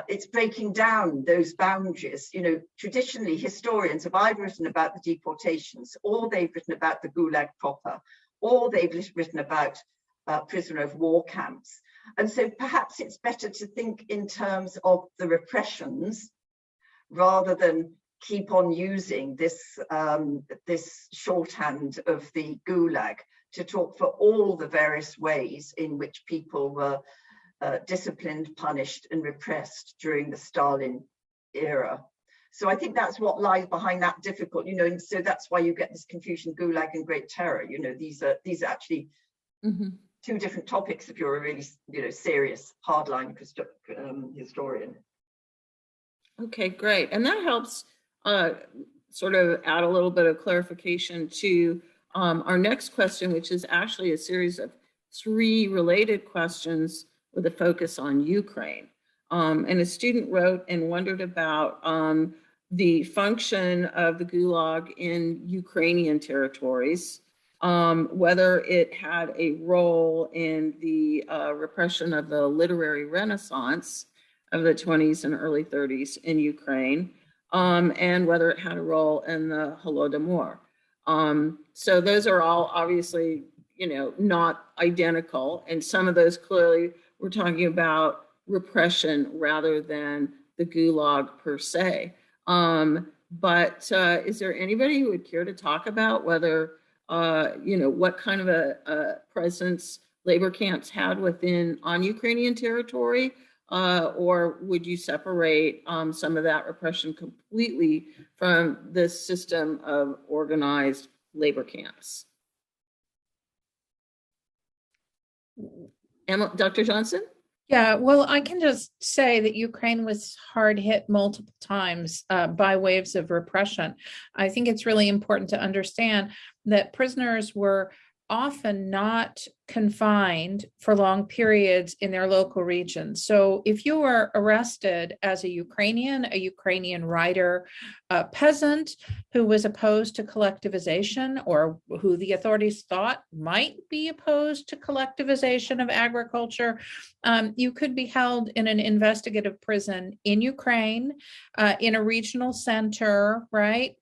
it's breaking down those boundaries. Traditionally, historians have either written about the deportations, or they've written about the Gulag proper, or they've written about prisoner of war camps. And so perhaps it's better to think in terms of the repressions rather than keep on using this shorthand of the Gulag to talk for all the various ways in which people were disciplined, punished, and repressed during the Stalin era. So I think that's what lies behind that difficult, and so that's why you get this confusion, Gulag and Great Terror. These are actually two different topics if you're a really, serious hardline historian. Okay, great. And that helps sort of add a little bit of clarification to our next question, which is actually a series of 3 related questions with a focus on Ukraine. And a student wrote and wondered about the function of the Gulag in Ukrainian territories, whether it had a role in the repression of the literary renaissance of the 20s and early 30s in Ukraine, and whether it had a role in the Holodomor. So those are all obviously, not identical. And some of those clearly we're talking about repression rather than the Gulag per se. But is there anybody who would care to talk about whether what kind of a presence labor camps had on Ukrainian territory, or would you separate some of that repression completely from this system of organized labor camps? Dr. Johnson? Yeah, well, I can just say that Ukraine was hard hit multiple times by waves of repression. I think it's really important to understand that prisoners were often not confined for long periods in their local regions. So if you were arrested as a Ukrainian writer, a peasant who was opposed to collectivization, or who the authorities thought might be opposed to collectivization of agriculture, you could be held in an investigative prison in Ukraine, in a regional center, right?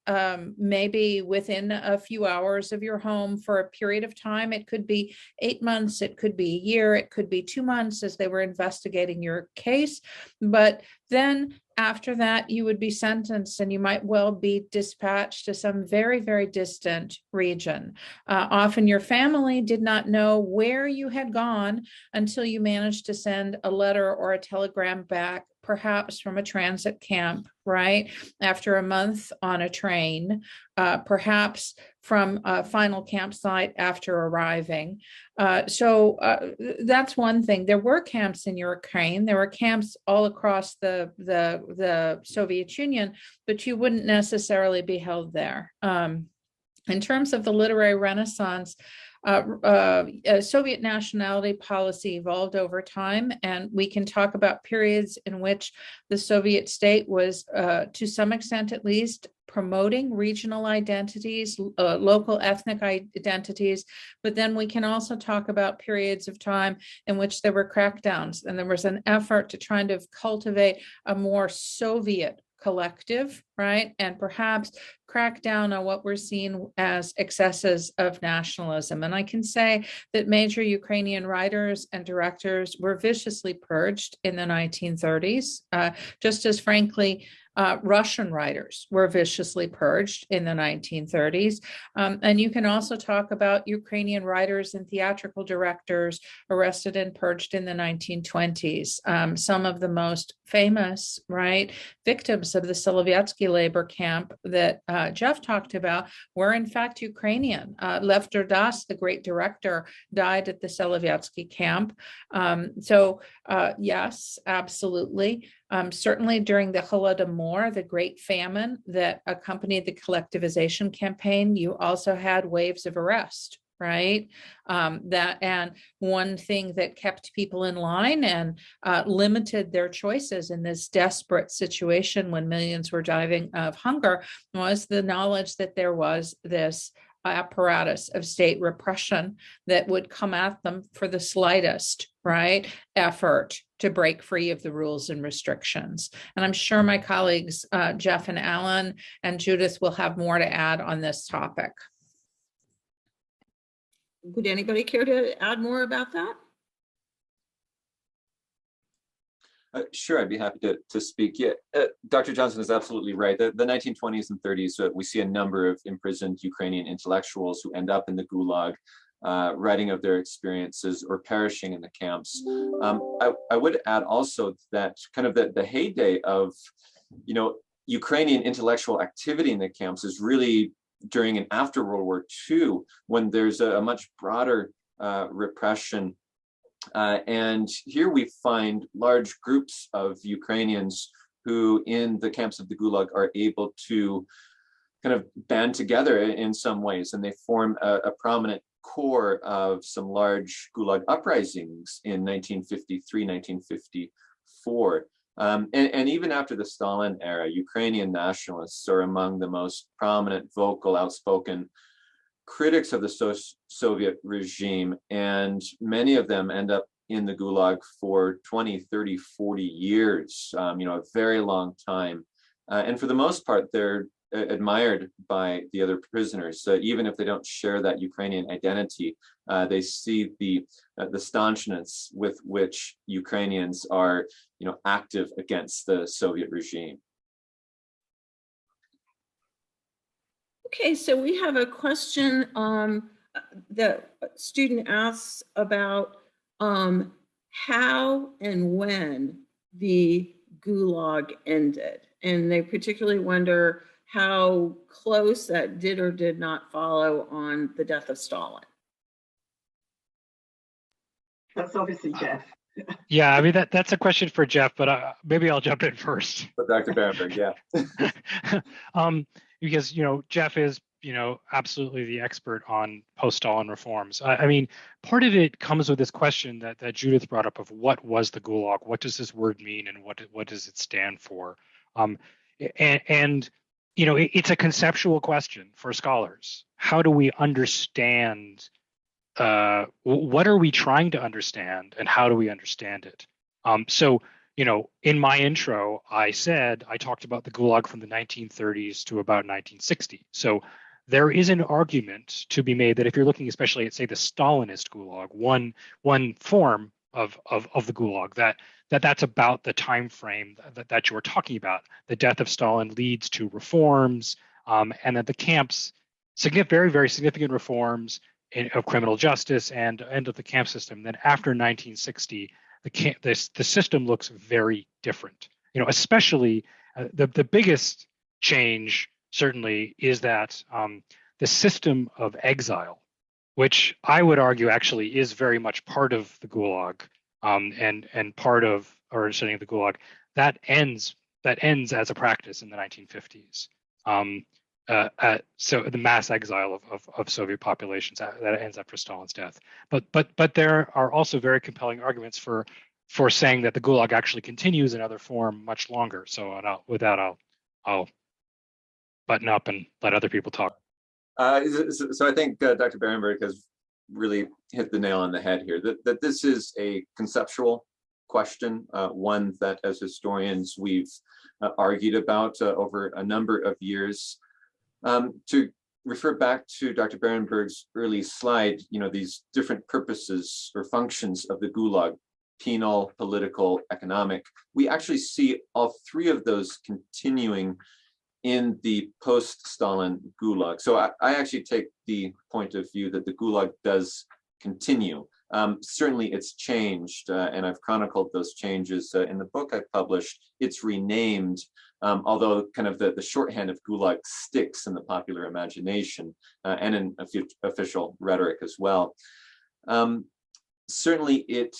Maybe within a few hours of your home for a period of time. It could be 8 months, it could be a year, it could be 2 months as they were investigating your case. But then after that, you would be sentenced, and you might well be dispatched to some very, very distant region. Often your family did not know where you had gone until you managed to send a letter or a telegram back, perhaps from a transit camp, right? After a month on a train, perhaps from a final campsite after arriving. So that's one thing. There were camps in Ukraine. There were camps all across the Soviet Union, but you wouldn't necessarily be held there. In terms of the literary renaissance, Soviet nationality policy evolved over time, and we can talk about periods in which the Soviet state was, to some extent at least, promoting regional identities, local ethnic identities, but then we can also talk about periods of time in which there were crackdowns, and there was an effort to try to cultivate a more Soviet collective, right? And perhaps crack down on what we're seeing as excesses of nationalism. And I can say that major Ukrainian writers and directors were viciously purged in the 1930s, just as frankly, Russian writers were viciously purged in the 1930s. And you can also talk about Ukrainian writers and theatrical directors arrested and purged in the 1920s. Some of the most famous, right, victims of the Sovietsky labor camp that Jeff talked about were in fact Ukrainian. Lev Durdas, the great director, died at the Sovietsky camp. Yes, absolutely. Certainly during the Holodomor, the Great Famine that accompanied the collectivization campaign, you also had waves of arrest, right? And one thing that kept people in line and limited their choices in this desperate situation when millions were dying of hunger was the knowledge that there was this apparatus of state repression that would come at them for the slightest, right, effort to break free of the rules and restrictions. And I'm sure my colleagues, Jeff and Alan and Judith, will have more to add on this topic. Would anybody care to add more about that? Sure, I'd be happy to speak. Yeah, Dr. Johnson is absolutely right. The 1920s and 30s, we see a number of imprisoned Ukrainian intellectuals who end up in the Gulag, writing of their experiences or perishing in the camps. I would add also that kind of the heyday of, Ukrainian intellectual activity in the camps is really during and after World War II, when there's a much broader repression. And here we find large groups of Ukrainians who in the camps of the Gulag are able to kind of band together in some ways, and they form a prominent core of some large Gulag uprisings in 1953, 1954. And even after the Stalin era, Ukrainian nationalists are among the most prominent, vocal, outspoken critics of the Soviet regime, and many of them end up in the Gulag for 20, 30, 40 years, a very long time. And for the most part, they're admired by the other prisoners. Even if they don't share that Ukrainian identity, they see the staunchness with which Ukrainians are, active against the Soviet regime. Okay, so we have a question that a student asks about how and when the Gulag ended. And they particularly wonder how close that did or did not follow on the death of Stalin. That's obviously Jeff. Yeah, I mean, that's a question for Jeff, but maybe I'll jump in first. But Dr. Barenberg, yeah. Because, Jeff is, absolutely the expert on post-Stalin reforms. I mean, part of it comes with this question that Judith brought up of what was the Gulag? What does this word mean, and what does it stand for? It's a conceptual question for scholars. How do we understand? What are we trying to understand, and how do we understand it? In my intro, I talked about the Gulag from the 1930s to about 1960. So there is an argument to be made that if you're looking especially at, say, the Stalinist Gulag, one form of the Gulag, that's about the time frame that you were talking about. The death of Stalin leads to reforms, and that the camps, very, very significant reforms of criminal justice and end of the camp system. Then after 1960, the system looks very different. Especially the biggest change certainly is that the system of exile, which I would argue actually is very much part of the Gulag, and part of our understanding of the Gulag, that ends as a practice in the 1950s. So the mass exile of Soviet populations that ends after Stalin's death. But there are also very compelling arguments for saying that the Gulag actually continues in other form much longer. So with that, I'll button up and let other people talk. So I think Dr. Barenberg has really hit the nail on the head here, that this is a conceptual question, one that as historians we've argued about over a number of years. To refer back to Dr. Barenberg's early slide, these different purposes or functions of the Gulag, penal, political, economic, we actually see all three of those continuing in the post-Stalin Gulag. So I actually take the point of view that the Gulag does continue. Certainly it's changed, and I've chronicled those changes in the book I published. It's renamed, although kind of the shorthand of Gulag sticks in the popular imagination and in official rhetoric as well. Certainly it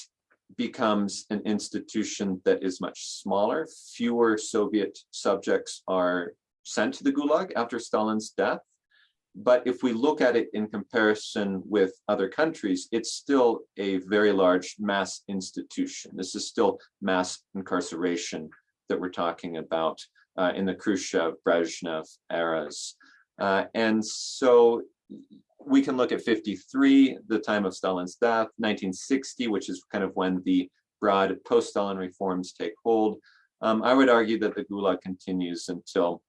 becomes an institution that is much smaller. Fewer Soviet subjects are sent to the Gulag after Stalin's death. But if we look at it in comparison with other countries, it's still a very large mass institution. This is still mass incarceration that we're talking about in the Khrushchev, Brezhnev eras. And so we can look at 53, the time of Stalin's death, 1960, which is kind of when the broad post-Stalin reforms take hold. I would argue that the Gulag continues until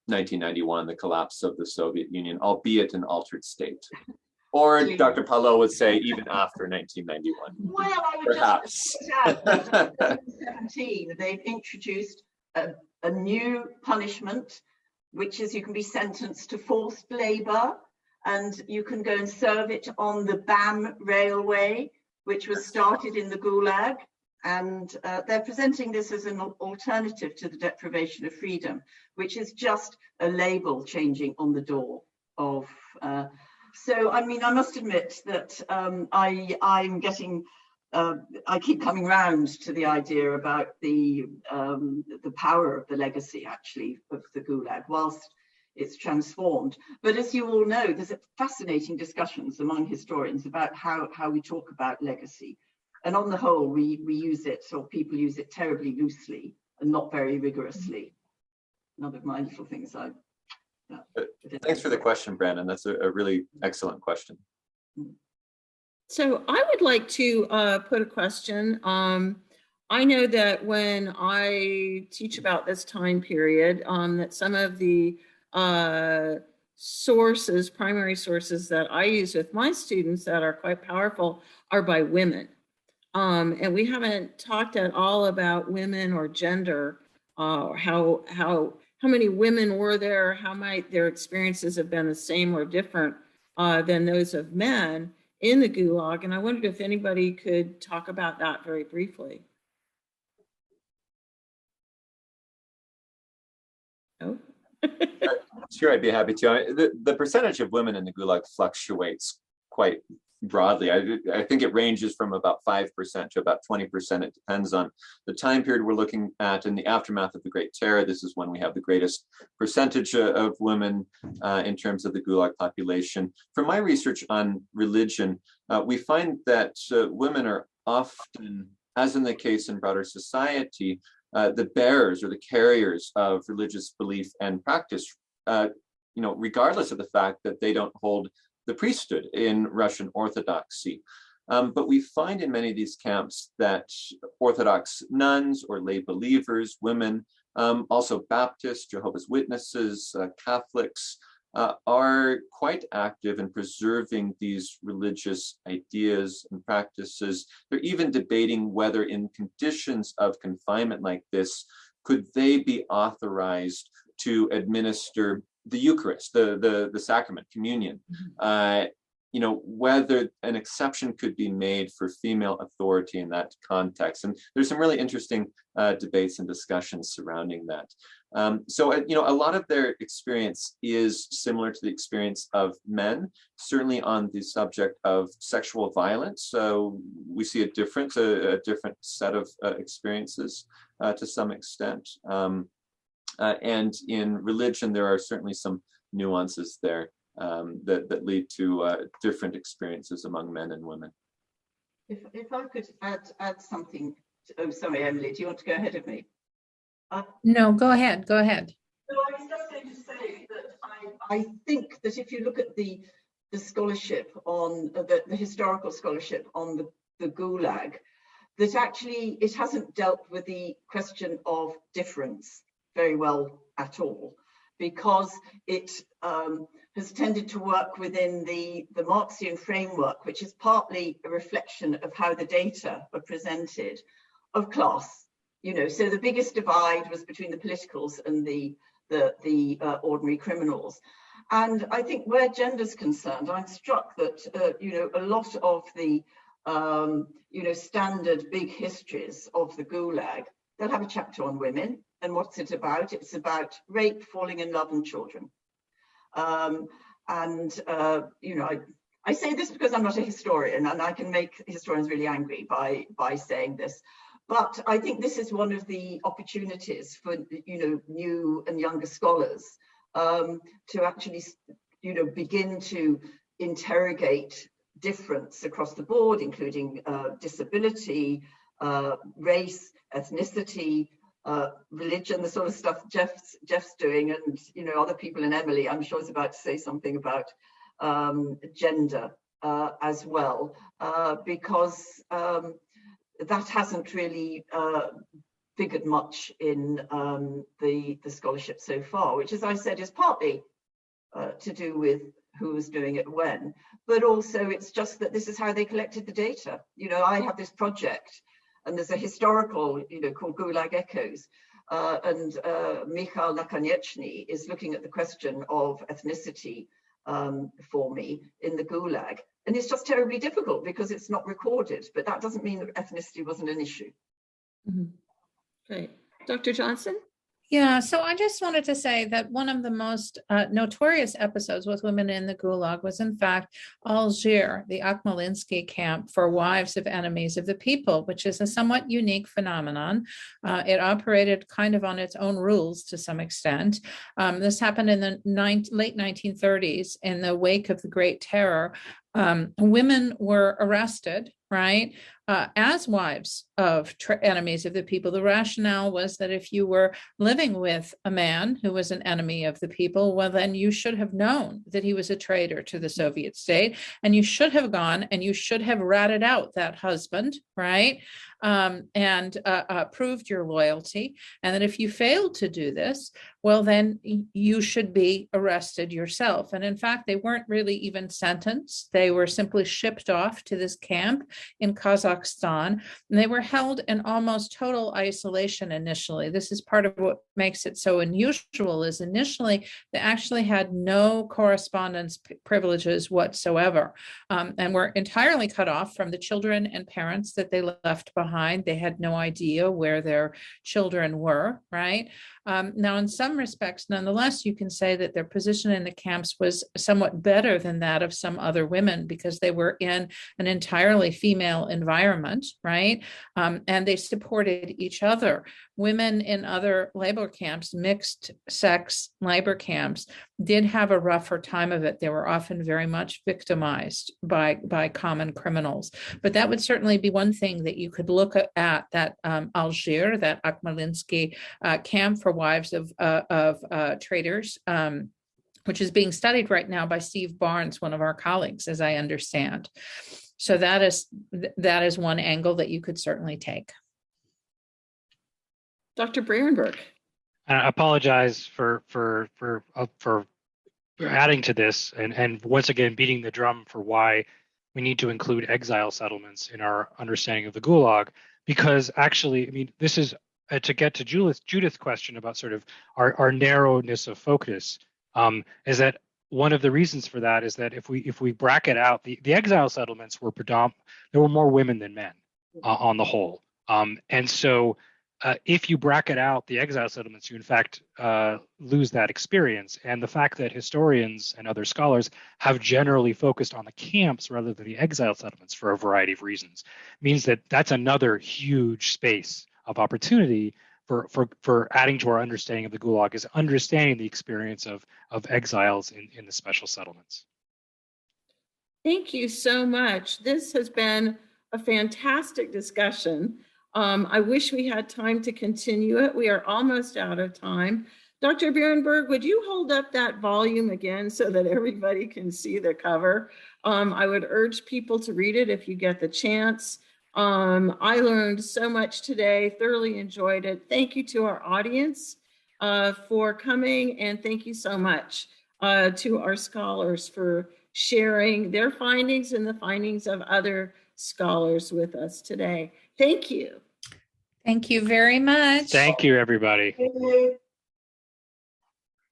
1991, the collapse of the Soviet Union, albeit in altered state. Or Dr. Pallot would say even after 1991. Well, I would perhaps. Just add that in 2017, they've introduced a new punishment, which is you can be sentenced to forced labor, and you can go and serve it on the BAM railway, which was started in the Gulag. And they're presenting this as an alternative to the deprivation of freedom, which is just a label changing on the door of. So, I mean, I must admit that I'm getting, I keep coming round to the idea about the power of the legacy, actually, of the Gulag, whilst it's transformed. But as you all know, there's fascinating discussions among historians about how we talk about legacy. And on the whole, we use it, or people use it terribly loosely and not very rigorously. Another of my little things Thanks for the question, Brandon. That's a really excellent question. So I would like to put a question. I know that when I teach about this time period, that some of the sources, primary sources that I use with my students that are quite powerful are by women. And we haven't talked at all about women or gender, or how how many women were there? How might their experiences have been the same or different than those of men in the Gulag? And I wondered if anybody could talk about that very briefly. Oh. Sure, I'd be happy to. The percentage of women in the Gulag fluctuates quite broadly. I think it ranges from about 5% to about 20%. It depends on the time period we're looking at. In the aftermath of the Great Terror, this is when we have the greatest percentage of women in terms of the Gulag population. From my research on religion, we find that women are often, as in the case in broader society, the bearers or the carriers of religious belief and practice, regardless of the fact that they don't hold the priesthood in Russian Orthodoxy. But we find in many of these camps that Orthodox nuns or lay believers, women, also Baptists, Jehovah's Witnesses, Catholics, are quite active in preserving these religious ideas and practices. They're even debating whether in conditions of confinement like this, could they be authorized to administer the Eucharist, the sacrament, communion, whether an exception could be made for female authority in that context. And there's some really interesting debates and discussions surrounding that. So a lot of their experience is similar to the experience of men, certainly on the subject of sexual violence. So we see a different set of experiences to some extent. And in religion, there are certainly some nuances there that lead to different experiences among men and women. If I could add something. Oh, sorry, Emily, do you want to go ahead of me? No, go ahead. So I was just going to say that I think that if you look at the scholarship on the historical scholarship on the Gulag, that actually it hasn't dealt with the question of difference very well at all, because it has tended to work within the Marxian framework, which is partly a reflection of how the data are presented, of class. So the biggest divide was between the politicals and the ordinary criminals. And I think where gender's concerned, I'm struck that a lot of the standard big histories of the Gulag, they'll have a chapter on women. And what's it about? It's about rape, falling in love, and children. I say this because I'm not a historian, and I can make historians really angry by saying this. But I think this is one of the opportunities for new and younger scholars to actually begin to interrogate difference across the board, including disability, race, ethnicity, religion, the sort of stuff Jeff's doing, and other people, and Emily, I'm sure, is about to say something about gender as well, because that hasn't really figured much in the scholarship so far, which, as I said, is partly to do with who was doing it when, but also it's just that this is how they collected the data. I have this project, and there's a historical, called Gulag Echoes, and Mikhail Nakanichi is looking at the question of ethnicity for me in the Gulag. And it's just terribly difficult because it's not recorded, but that doesn't mean that ethnicity wasn't an issue. Mm-hmm. Great. Dr. Johnson? Yeah, so I just wanted to say that one of the most notorious episodes with women in the Gulag was, in fact, Algiers, the Akhmalinsky camp for wives of enemies of the people, which is a somewhat unique phenomenon. It operated kind of on its own rules to some extent. This happened in the late 1930s in the wake of the Great Terror. Women were arrested, right, as wives of enemies of the people. The rationale was that if you were living with a man who was an enemy of the people, well, then you should have known that he was a traitor to the Soviet state, and you should have gone and you should have ratted out that husband, right, and proved your loyalty. And that if you failed to do this, well, then you should be arrested yourself. And in fact, they weren't really even sentenced. They were simply shipped off to this camp in Kazakhstan Kazakhstan, and they were held in almost total isolation initially. This is part of what makes it so unusual, is initially they actually had no correspondence privileges whatsoever, and were entirely cut off from the children and parents that they left behind. They had no idea where their children were, right? Now, in some respects, nonetheless, you can say that their position in the camps was somewhat better than that of some other women, because they were in an entirely female environment, right? And they supported each other. Women in other labor camps, mixed sex labor camps, did have a rougher time of it. They were often very much victimized by common criminals. But that would certainly be one thing that you could look at, that Algiers, that Akhmalinsky camp for wives of traders, which is being studied right now by Steve Barnes, one of our colleagues, as I understand. So that is one angle that you could certainly take. Dr. Barenberg. I apologize for adding to this and once again beating the drum for why we need to include exile settlements in our understanding of the Gulag, because actually, I mean, this is to get to Judith's question about sort of our narrowness of focus, is that one of the reasons for that is that if we bracket out the exile settlements there were more women than men on the whole, and so if you bracket out the exile settlements, you in fact lose that experience. And the fact that historians and other scholars have generally focused on the camps rather than the exile settlements for a variety of reasons means that that's another huge space of opportunity for adding to our understanding of the Gulag, is understanding the experience of exiles in the special settlements. Thank you so much. This has been a fantastic discussion. I wish we had time to continue it. We are almost out of time. Dr. Barenberg, would you hold up that volume again so that everybody can see the cover? I would urge people to read it if you get the chance. I learned so much today, thoroughly enjoyed it. Thank you to our audience for coming, and thank you so much to our scholars for sharing their findings and the findings of other scholars with us today. Thank you. Thank you very much. Thank you, everybody.